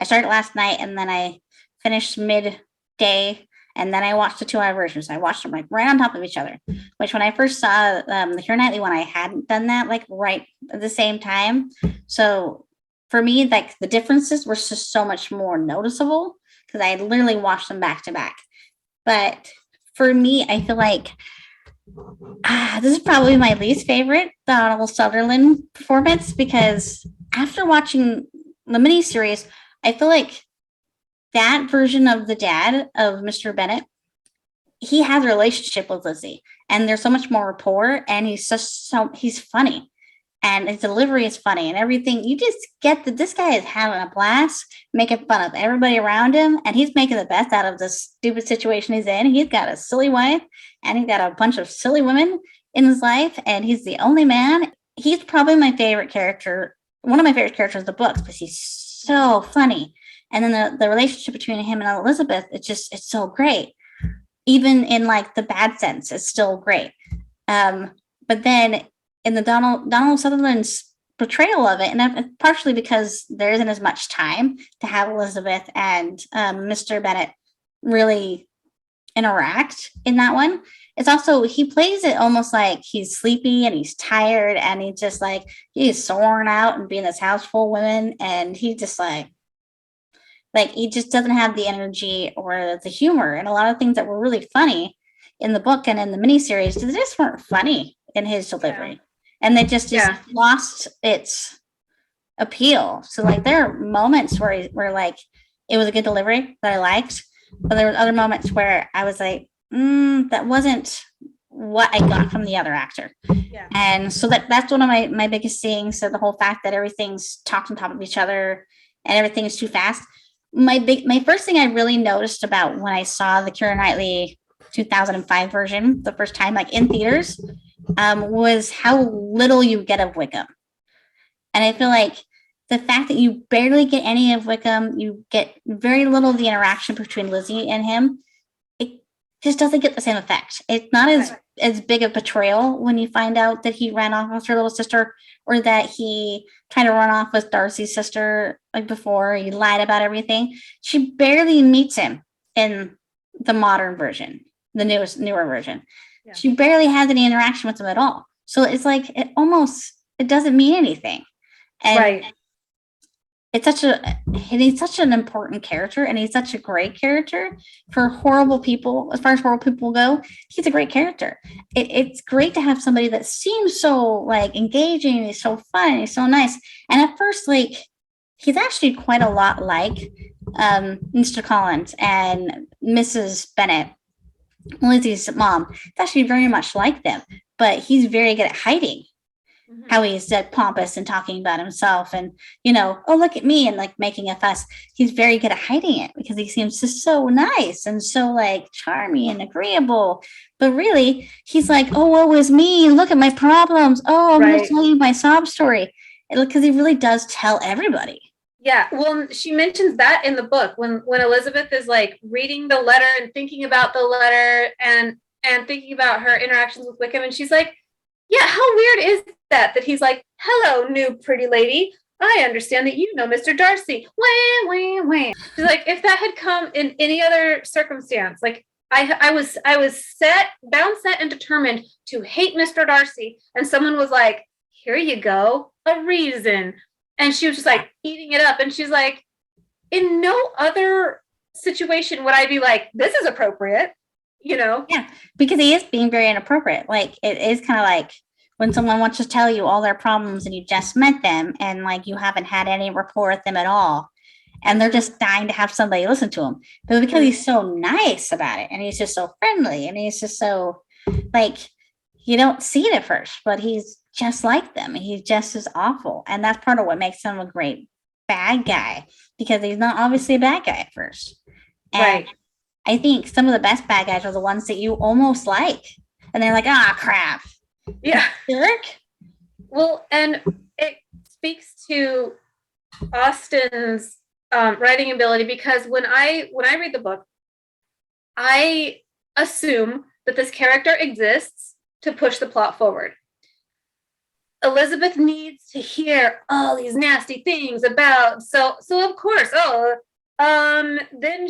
I started last night, and then I finished midday, and then I watched the 2-hour version. So I watched them like right on top of each other. Which when I first saw the Keira Knightley one, I hadn't done that like right at the same time. So for me, like the differences were just so much more noticeable because I literally watched them back to back. But for me, I feel like this is probably my least favorite Donald Sutherland performance because after watching the miniseries, I feel like that version of the dad of Mr. Bennet, he has a relationship with Lizzie, and there's so much more rapport, and he's he's funny. And his delivery is funny and everything. You just get that this guy is having a blast, making fun of everybody around him, and he's making the best out of the stupid situation he's in. He's got a silly wife, and he's got a bunch of silly women in his life, and he's the only man. He's probably my favorite character, one of my favorite characters in the books, because he's so funny. And then the relationship between him and Elizabeth, it's so great. Even in like the bad sense, it's still great. But then in the Donald Sutherland's portrayal of it, and partially because there isn't as much time to have Elizabeth and Mr. Bennet really interact in that one. It's also, he plays it almost like he's sleepy and he's tired and he's just like, he's worn out and being this house full of women, and he just like he just doesn't have the energy or the humor. And a lot of things that were really funny in the book and in the miniseries, they just weren't funny in his delivery. Yeah. And they just lost its appeal. So like there are moments where like it was a good delivery that I liked, but there were other moments where I was like, that wasn't what I got from the other actor. Yeah. And so that's one of my biggest things. So the whole fact that everything's talked on top of each other and everything is too fast. My first thing I really noticed about when I saw the Keira Knightley 2005 version the first time, like in theaters, was how little you get of Wickham. And I feel like the fact that you barely get any of Wickham, you get very little of the interaction between Lizzie and him, it just doesn't get the same effect. It's not as big a betrayal when you find out that he ran off with her little sister, or that he tried to run off with Darcy's sister like before. He lied about everything. She barely meets him in the modern version, the newer version. Yeah. She barely has any interaction with him at all. So it's like it doesn't mean anything. And he's such an important character, and he's such a great character for horrible people. As far as horrible people go, he's a great character. It's great to have somebody that seems so like engaging. He's so fun. He's so nice. And at first, like, he's actually quite a lot like Mr. Collins and Mrs. Bennet, Lizzie's mom. It's actually very much like them, but he's very good at hiding. Mm-hmm. How he's pompous and talking about himself and, oh, look at me, and like making a fuss. He's very good at hiding it because he seems just so nice and so like charming and agreeable. But really, he's like, oh, woe is me. Look at my problems. Oh, I'm going to tell you my sob story. Because he really does tell everybody. Yeah, well, she mentions that in the book when Elizabeth is like reading the letter and thinking about the letter and thinking about her interactions with Wickham, and she's like, yeah, how weird is that he's like, hello, new pretty lady. I understand that you know Mr. Darcy. Wah, wah, wah. She's like, if that had come in any other circumstance, like I was bound, set, and determined to hate Mr. Darcy, and someone was like, here you go. a reason. And she was just like eating it up. And she's like, in no other situation would I be like, this is appropriate, you know? Yeah, because he is being very inappropriate. Like it is kind of like when someone wants to tell you all their problems and you just met them and like you haven't had any rapport with them at all. And they're just dying to have somebody listen to him. But because he's so nice about it and he's just so friendly and he's just so like you don't see it at first, but he's just like them. He's just as awful. And that's part of what makes him a great bad guy because he's not obviously a bad guy at first. And Right. I think some of the best bad guys are the ones that you almost like. And they're like, ah, crap. Yeah. Jerk. Well, and it speaks to Austen's writing ability because when I read the book, I assume that this character exists to push the plot forward. Elizabeth needs to hear all these nasty things about so of course, then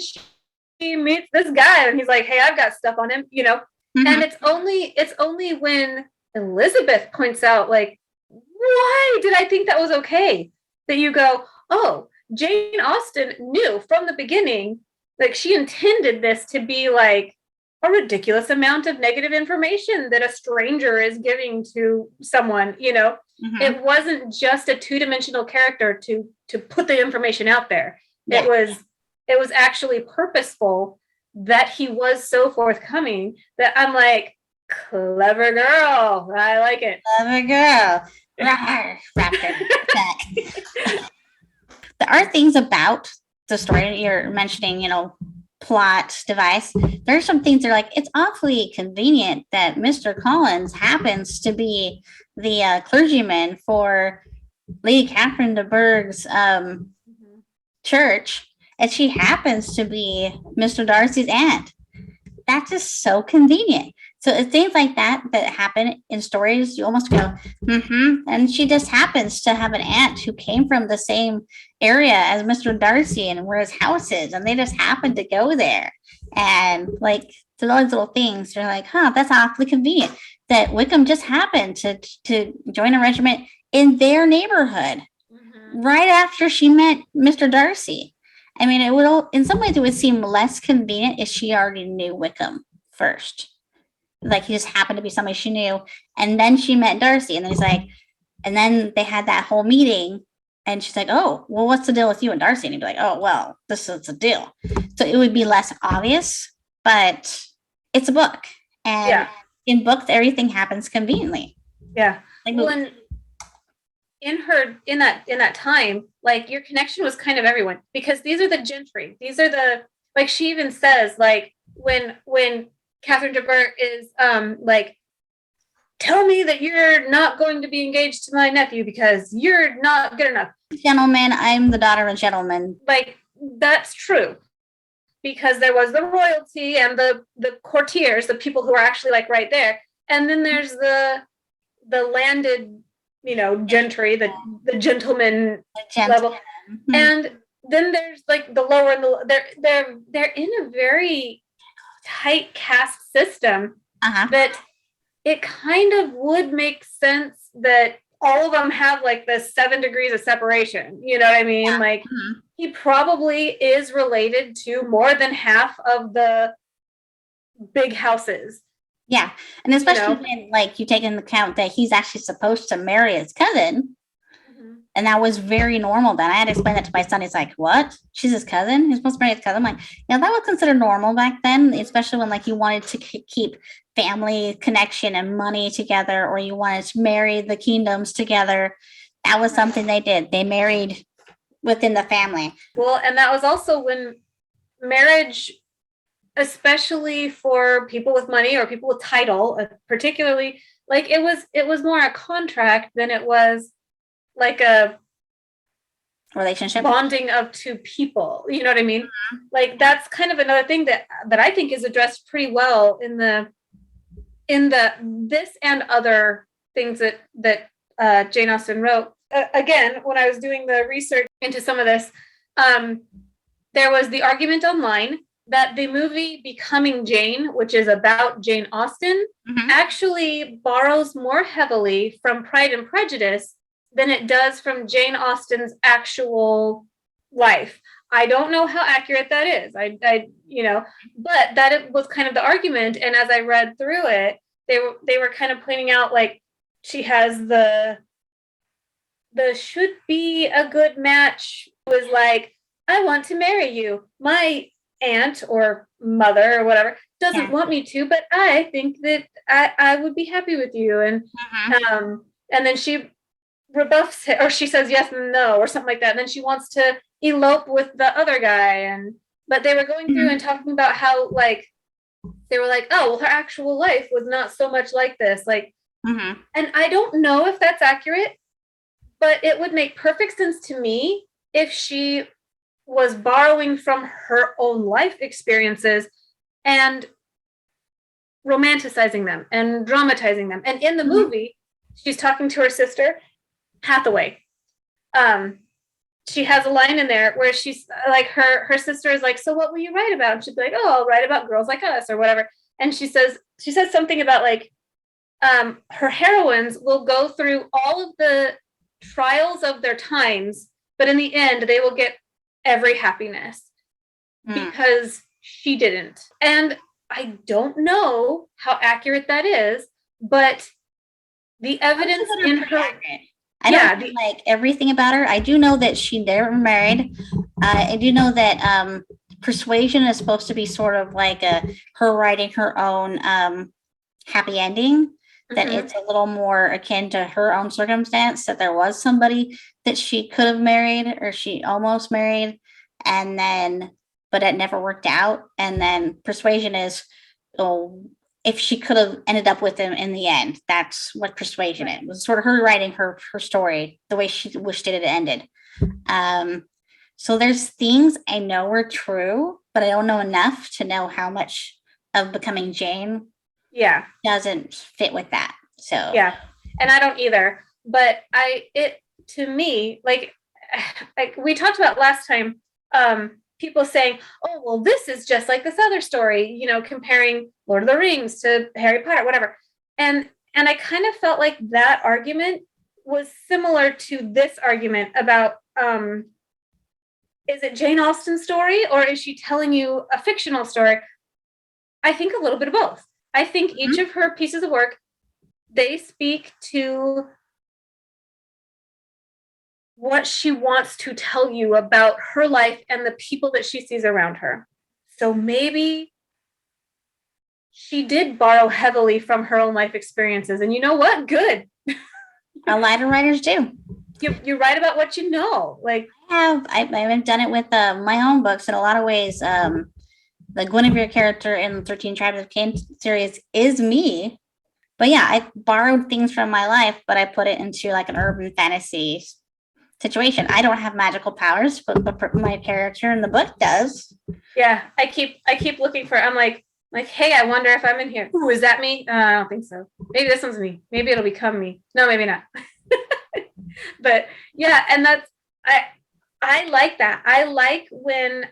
she meets this guy and he's like, hey, I've got stuff on him, you know. Mm-hmm. And it's only when Elizabeth points out, like, why did I think that was okay? That you go, oh, Jane Austen knew from the beginning, like she intended this to be like a ridiculous amount of negative information that a stranger is giving to someone, you know. Mm-hmm. It wasn't just a two-dimensional character to put the information out there. Yeah. It was actually purposeful that he was so forthcoming that I'm like, clever girl. I like it. Clever girl. There are things about the story you're mentioning, you know, plot device. There are some things that are like, it's awfully convenient that Mr. Collins happens to be the clergyman for Lady Catherine de Bourgh's church, and she happens to be Mr. Darcy's aunt. That's just so convenient. So it's things like that happen in stories. You almost go, and she just happens to have an aunt who came from the same area as Mr. Darcy and where his house is, and they just happen to go there. And like to those little things, you're like, that's awfully convenient that Wickham just happened to join a regiment in their neighborhood right after she met Mr. Darcy. I mean, it would, in some ways, it would seem less convenient if she already knew Wickham first. Like he just happened to be somebody she knew, and then she met Darcy, and then he's like, and then they had that whole meeting, and she's like, oh, well, what's the deal with you and Darcy? And he'd be like, oh, well, this is the deal. So it would be less obvious, but it's a book, and in books, everything happens conveniently. Yeah. Like, well, in that time, like your connection was kind of everyone because these are the gentry. These are the, like she even says, like when Catherine de Bourgh is like, tell me that you're not going to be engaged to my nephew because you're not good enough. Gentleman, I'm the daughter of a gentleman. Like that's true. Because there was the royalty and the courtiers, the people who are actually like right there. And then there's the landed, you know, gentry, the gentleman level. Mm-hmm. And then there's like the lower and they're in a very tight caste system that it kind of would make sense that all of them have like the 7 degrees of separation. You know what I mean? Yeah. Like he probably is related to more than half of the big houses. Yeah. And especially when like you take into account that he's actually supposed to marry his cousin. And that was very normal then. I had to explain that to my son. He's like, what? She's his cousin? He's supposed to marry his cousin? I'm like, that was considered normal back then, especially when like you wanted to keep family connection and money together, or you wanted to marry the kingdoms together. That was something they did. They married within the family. Well, and that was also when marriage, especially for people with money or people with title, particularly, like it was more a contract than it was like a relationship bonding of two people. You know what I mean? Mm-hmm. Like that's kind of another thing that I think is addressed pretty well in the this and other things that Jane Austen wrote. Again, when I was doing the research into some of this, there was the argument online that the movie Becoming Jane, which is about Jane Austen, actually borrows more heavily from Pride and Prejudice than it does from Jane Austen's actual life. I don't know how accurate that is. But that it was kind of the argument. And as I read through it, they were kind of pointing out, like, she has the should be a good match was like, I want to marry you. My aunt or mother or whatever doesn't want me to, but I think that I would be happy with you. And then she rebuffs it, or she says yes and no or something like that. And then she wants to elope with the other guy. But they were going through and talking about how, like, they were like, oh, well, her actual life was not so much like this. Like, and I don't know if that's accurate, but it would make perfect sense to me if she was borrowing from her own life experiences and romanticizing them and dramatizing them. And in the movie, she's talking to her sister, Hathaway. She has a line in there where she's like, her sister is like, so what will you write about? And she'd be like, oh, I'll write about girls like us or whatever. And she says something about, like, her heroines will go through all of the trials of their times, but in the end, they will get every happiness because she didn't. And I don't know how accurate that is, but the evidence in her... Accurate. I don't like everything about her. I do know that she never married. I do know that Persuasion is supposed to be sort of like her writing her own happy ending. That it's a little more akin to her own circumstance, that there was somebody that she could have married or she almost married, and then, but it never worked out. And then Persuasion is, if she could have ended up with him in the end. That's what Persuasion is. It was sort of her writing her story the way she wished it had ended. So there's things I know are true, but I don't know enough to know how much of becoming Jane doesn't fit with that. So and I don't either, but to me, like we talked about last time, people saying, oh, well, this is just like this other story, comparing Lord of the Rings to Harry Potter, whatever. And I kind of felt like that argument was similar to this argument about, is it Jane Austen's story or is she telling you a fictional story? I think a little bit of both. I think each of her pieces of work, they speak to what she wants to tell you about her life and the people that she sees around her. So maybe she did borrow heavily from her own life experiences. And you know what? Good. A lot of writers do. You write about what you know. Like, I haven't done it with my own books in a lot of ways. The Guinevere character in the 13 Tribes of Cain series is me. But yeah, I borrowed things from my life, but I put it into like an urban fantasy situation. I don't have magical powers, but my character in the book does. Yeah, I keep looking for, I'm like, hey, I wonder if I'm in here. Ooh, is that me? I don't think so. Maybe this one's me. Maybe it'll become me. No, maybe not. But yeah, and that's, I like that. I like when,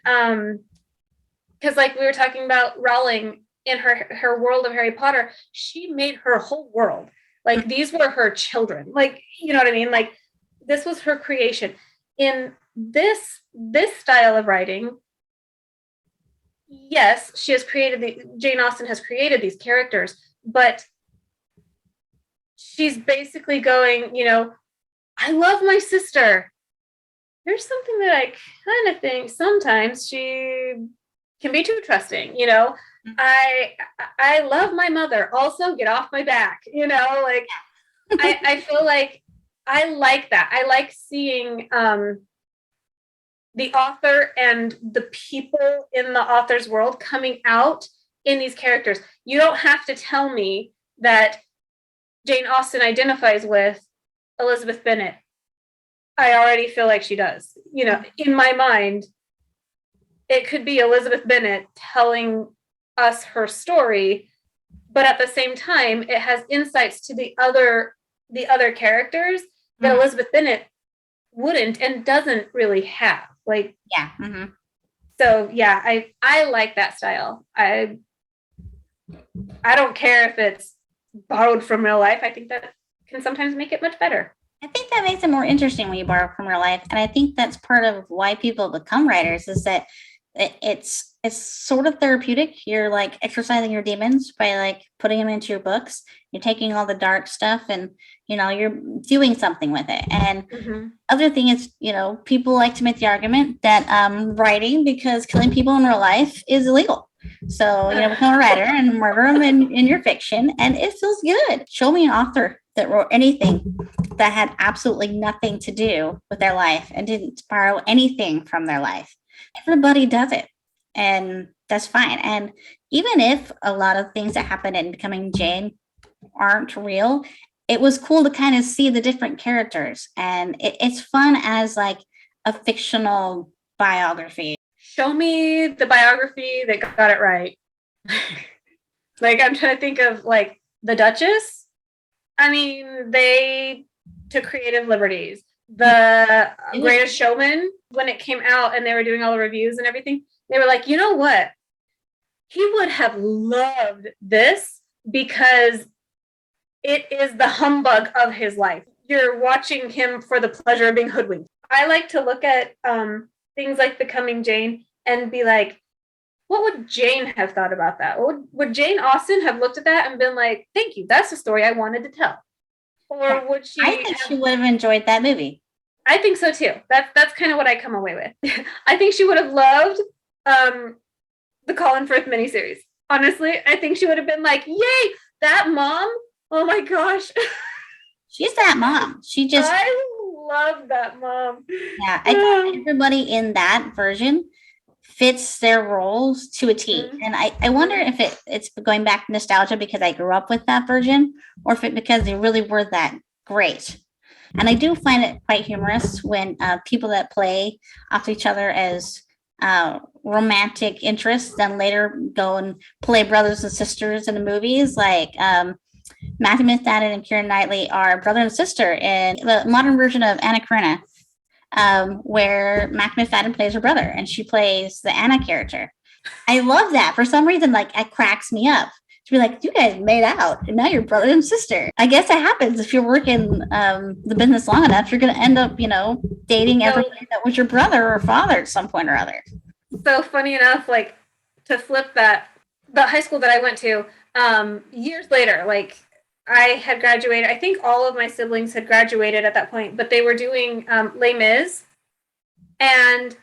because like we were talking about Rowling in her world of Harry Potter, she made her whole world. Like these were her children. Like, you know what I mean? Like this was her creation. In this style of writing, yes, Jane Austen has created these characters, but she's basically going, I love my sister. There's something that I kind of think sometimes she can be too trusting, I love my mother. Also, get off my back, like I feel like I like that. I like seeing the author and the people in the author's world coming out in these characters. You don't have to tell me that Jane Austen identifies with Elizabeth Bennet. I already feel like she does. In my mind, it could be Elizabeth Bennet telling us her story, but at the same time, it has insights to the other characters that Elizabeth Bennet wouldn't and doesn't really have. Like, yeah. So yeah, I like that style. I don't care if it's borrowed from real life. I think that can sometimes make it much better. I think that makes it more interesting when you borrow from real life. And I think that's part of why people become writers is that it's sort of therapeutic. You're like exercising your demons by like putting them into your books. You're taking all the dark stuff and you're doing something with it. And other thing is, people like to make the argument that writing because killing people in real life is illegal. So, become a writer and murder them in your fiction, and it feels good. Show me an author that wrote anything that had absolutely nothing to do with their life and didn't borrow anything from their life. Everybody does it, and that's fine. And even if a lot of things that happen in Becoming Jane aren't real, it was cool to kind of see the different characters, and it's fun as like a fictional biography. Show me the biography that got it right. Like, I'm trying to think of like the Duchess. I mean, they took creative liberties. The Greatest Showman, when it came out and they were doing all the reviews and everything, they were like, you know what? He would have loved this because it is the humbug of his life. You're watching him for the pleasure of being hoodwinked. I like to look at things like Becoming Jane and be like, what would Jane have thought about that? Would Jane Austen have looked at that and been like, thank you, that's the story I wanted to tell? Or would she? I think she would have enjoyed that movie. I think so too. That's kind of what I come away with. I think she would have loved the Colin Firth miniseries. Honestly, I think she would have been like, yay, that mom. Oh my gosh. She's that mom. I love that mom. Yeah, I thought everybody in that version fits their roles to a T. And I wonder if it's going back to nostalgia because I grew up with that version, or if it because they really were that great. And I do find it quite humorous when people that play off each other as romantic interests then later go and play brothers and sisters in the movies, like Matthew McFadden and Keira Knightley are brother and sister in the modern version of Anna Karenina, where Matthew McFadden plays her brother and she plays the Anna character. I love that. For some reason, like, it cracks me up to be like, you guys made out and now you're brother and sister. I guess it happens if you're working the business long enough. You're going to end up, dating everybody that was your brother or father at some point or other. So funny enough, like, to flip that, the high school that I went to, years later, like, I had graduated. I think all of my siblings had graduated at that point, but they were doing Les Mis and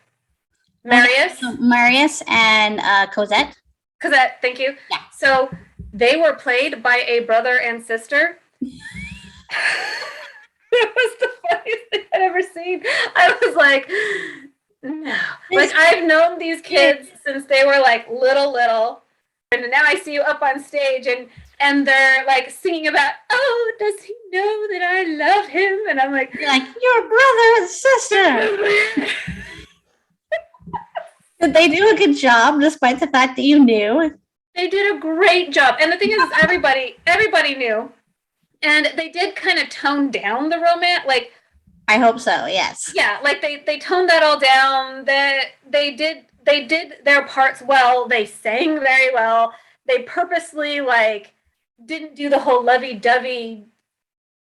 Marius. Marius and Cosette. Cosette, thank you. Yeah. So they were played by a brother and sister. It was the funniest thing I'd ever seen. I was like, no. Like, I've known these kids since they were like little. And now I see you up on stage and they're like singing about, oh, does he know that I love him? And I'm like, you're like, your brother and sister. Did they do a good job despite the fact that you knew? They did a great job. And the thing is everybody knew. And they did kind of tone down the romance. Like, I hope so, yes. Yeah, like they toned that all down. They did their parts well. They sang very well. They purposely like didn't do the whole lovey-dovey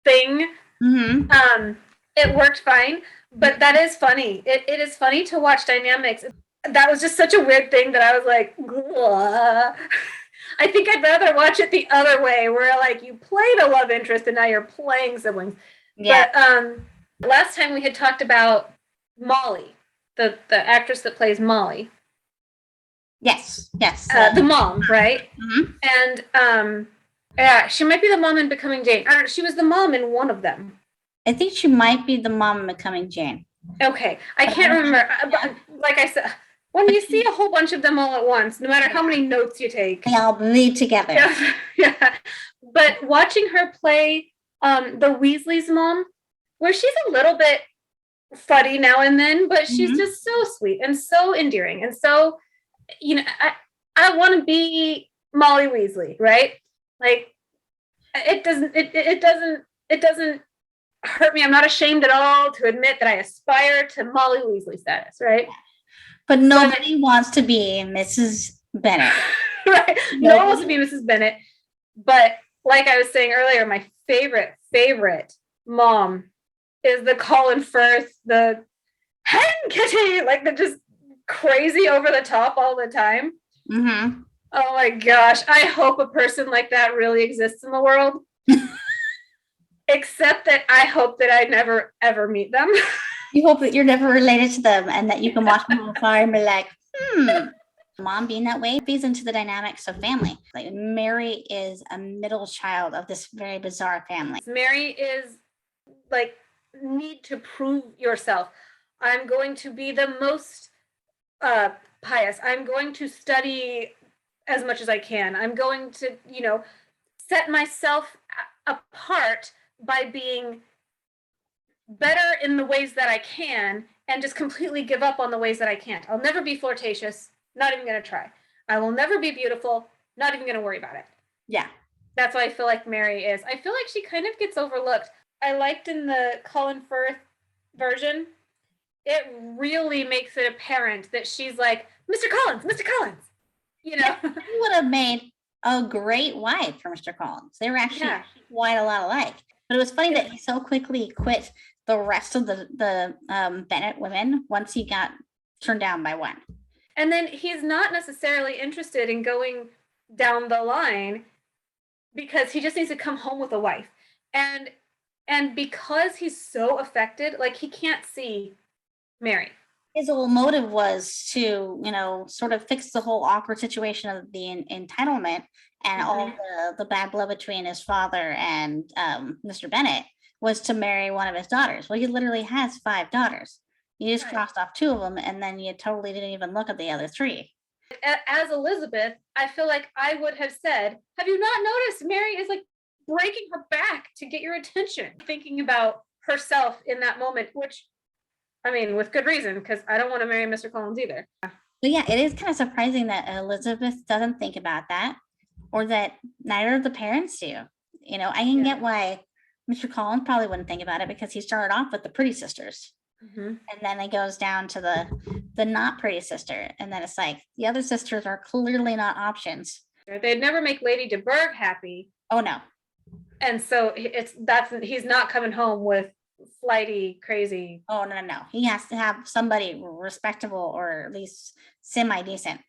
thing. It worked fine, but that is funny. It is funny to watch dynamics. That was just such a weird thing that I was like, ugh. I think I'd rather watch it the other way, where like you played a love interest and now you're playing siblings. Yeah. But last time we had talked about Molly, the actress that plays Molly. Yes. The mom, right? And yeah, she might be the mom in Becoming Jane. I don't know. She was the mom in one of them. I think she might be the mom in Becoming Jane. Okay, I can't remember. Like I said, when you see a whole bunch of them all at once, no matter how many notes you take, they all bleed together. Yeah. But watching her play the Weasley's mom, where she's a little bit fuddy now and then, but she's just so sweet and so endearing and so, I want to be Molly Weasley, right? Like, it doesn't hurt me. I'm not ashamed at all to admit that I aspire to Molly Weasley status, right? But nobody wants to be Mrs. Bennet. Right? No one wants to be Mrs. Bennet. But like I was saying earlier, my favorite mom is the Colin Firth, the hen kitty, like the just crazy over the top all the time. Mm-hmm. Oh my gosh. I hope a person like that really exists in the world. Except that I hope that I never ever meet them. You hope that you're never related to them and that you can watch them on fire and be like, mom being that way feeds into the dynamics of family. Like Mary is a middle child of this very bizarre family. Mary is like, need to prove yourself. I'm going to be the most pious. I'm going to study as much as I can. I'm going to, set myself apart by being better in the ways that I can and just completely give up on the ways that I can't. I'll never be flirtatious, not even going to try. I will never be beautiful, not even going to worry about it. Yeah. That's what I feel like Mary is. I feel like she kind of gets overlooked. I liked in the Colin Firth version, it really makes it apparent that she's like, Mr. Collins, Mr. Collins. He would have made a great wife for Mr. Collins. They were actually quite a lot alike. But it was funny that he so quickly quit the rest of the Bennet women once he got turned down by one. And then he's not necessarily interested in going down the line because he just needs to come home with a wife. And because he's so affected, like he can't see Mary. His whole motive was to, sort of fix the whole awkward situation of the entitlement and all the bad blood between his father and Mr. Bennet was to marry one of his daughters. Well, he literally has 5 daughters. You just crossed off 2 of them, and then you totally didn't even look at the other 3. As Elizabeth, I feel like I would have said, have you not noticed Mary is like breaking her back to get your attention, thinking about herself in that moment, which, I mean, with good reason, because I don't want to marry Mr. Collins either. But yeah, it is kind of surprising that Elizabeth doesn't think about that, or that neither of the parents do. I can get why Mr. Collins probably wouldn't think about it because he started off with the pretty sisters. And then it goes down to the not pretty sister. And then it's like the other sisters are clearly not options. They'd never make Lady de Bourgh happy. Oh, no. And so he's not coming home with flighty, crazy. Oh, no. He has to have somebody respectable or at least semi-decent.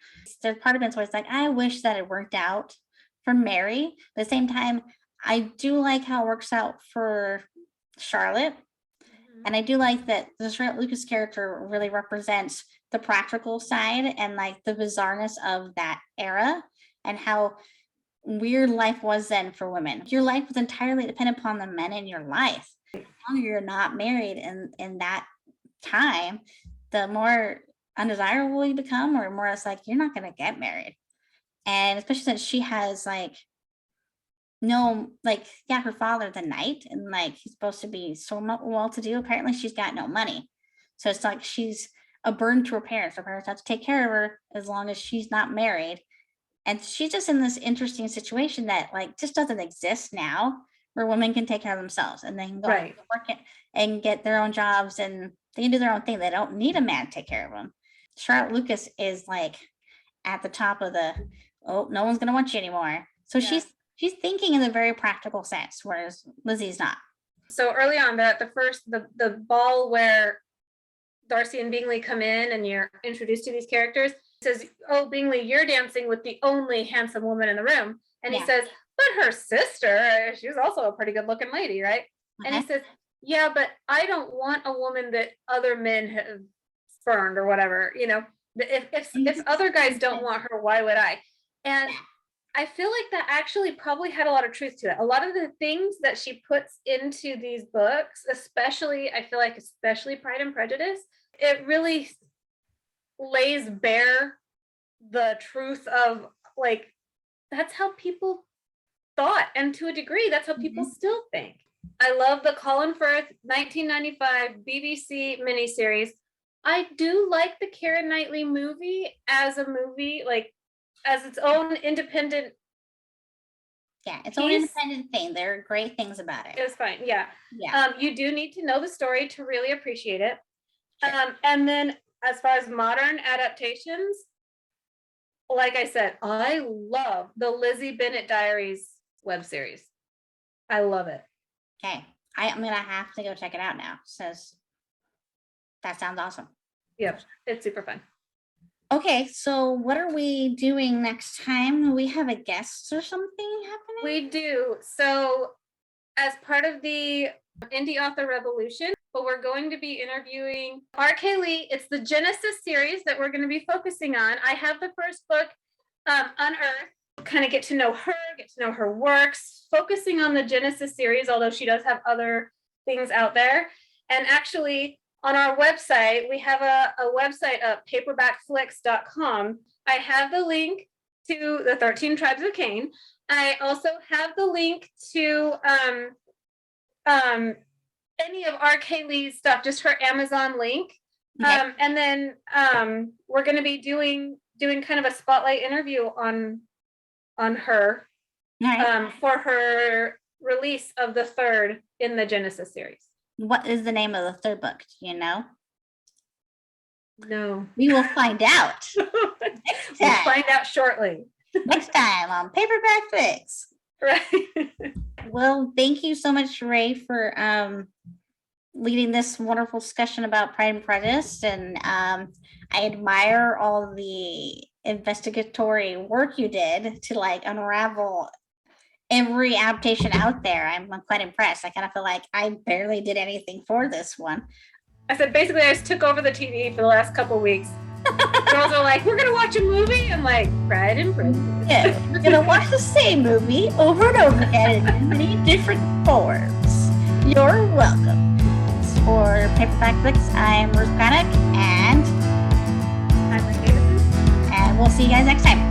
There's part of it's where it's like, I wish that it worked out for Mary. But at the same time, I do like how it works out for Charlotte. And I do like that the Charlotte Lucas character really represents the practical side and like the bizarreness of that era and how weird life was then for women. Your life was entirely dependent upon the men in your life. The longer you're not married in that time, the more undesirable you become, or more it's like you're not going to get married. And especially since she has like her father the knight, and like he's supposed to be so well to do. Apparently she's got no money, so it's like she's a burden to her parents. Her parents have to take care of her as long as she's not married, and she's just in this interesting situation that like just doesn't exist now, where women can take care of themselves and they can go work and get their own jobs and they can do their own thing. They don't need a man to take care of them. Charlotte Lucas is like at the top of the no one's gonna want you anymore. So she's thinking in a very practical sense, whereas Lizzie's not. So early on, the ball where Darcy and Bingley come in and you're introduced to these characters, says, oh, Bingley, you're dancing with the only handsome woman in the room. And he says, but her sister, she was also a pretty good looking lady, right? And he says, yeah, but I don't want a woman that other men have spurned or whatever, if other guys don't want her, why would I? And I feel like that actually probably had a lot of truth to it. A lot of the things that she puts into these books, especially Pride and Prejudice, it really lays bare the truth of like, that's how people thought. And to a degree, that's how people still think. I love the Colin Firth 1995 BBC miniseries. I do like the Keira Knightley movie as a movie, like as its own independent. Yeah, its own independent thing. There are great things about it. It was fine. Yeah. You do need to know the story to really appreciate it. Sure. And then as far as modern adaptations, like I said, I love the Lizzie Bennet Diaries web series. I love it. Okay. I'm gonna have to go check it out now. Says that sounds awesome. Yep, it's super fun. Okay, so what are we doing next time? We have a guest or something happening? We do. So as part of the Indie Author Revolution, but we're going to be interviewing R.K. Lee. It's the Genesis series that we're going to be focusing on. I have the first book, Unearthed, kind of get to know her works, focusing on the Genesis series, although she does have other things out there. And actually, on our website, we have a website up, paperbackflix.com. I have the link to the 13 Tribes of Cain. I also have the link to any of R.K. Lee's stuff, just her Amazon link. Okay. And then we're going to be doing kind of a spotlight interview on her for her release of the third in the Genesis series. What is the name of the third book? Do you know? No. We will find out. We'll find out shortly. Next time on Paperback Fix. Right. Well, thank you so much, Rae, for leading this wonderful discussion about Pride and Prejudice. And I admire all the investigatory work you did to like unravel every adaptation out there. I'm quite impressed. I kind of feel like I barely did anything for this one. I said, basically, I just took over the TV for the last couple of weeks. Girls are like, we're going to watch a movie? I'm like, Pride and Prejudice. Yeah, we're going to watch the same movie over and over again in many different forms. You're welcome. For Paperback Flicks, I'm Ruth Paddock, and I'm Rae Davidson. And we'll see you guys next time.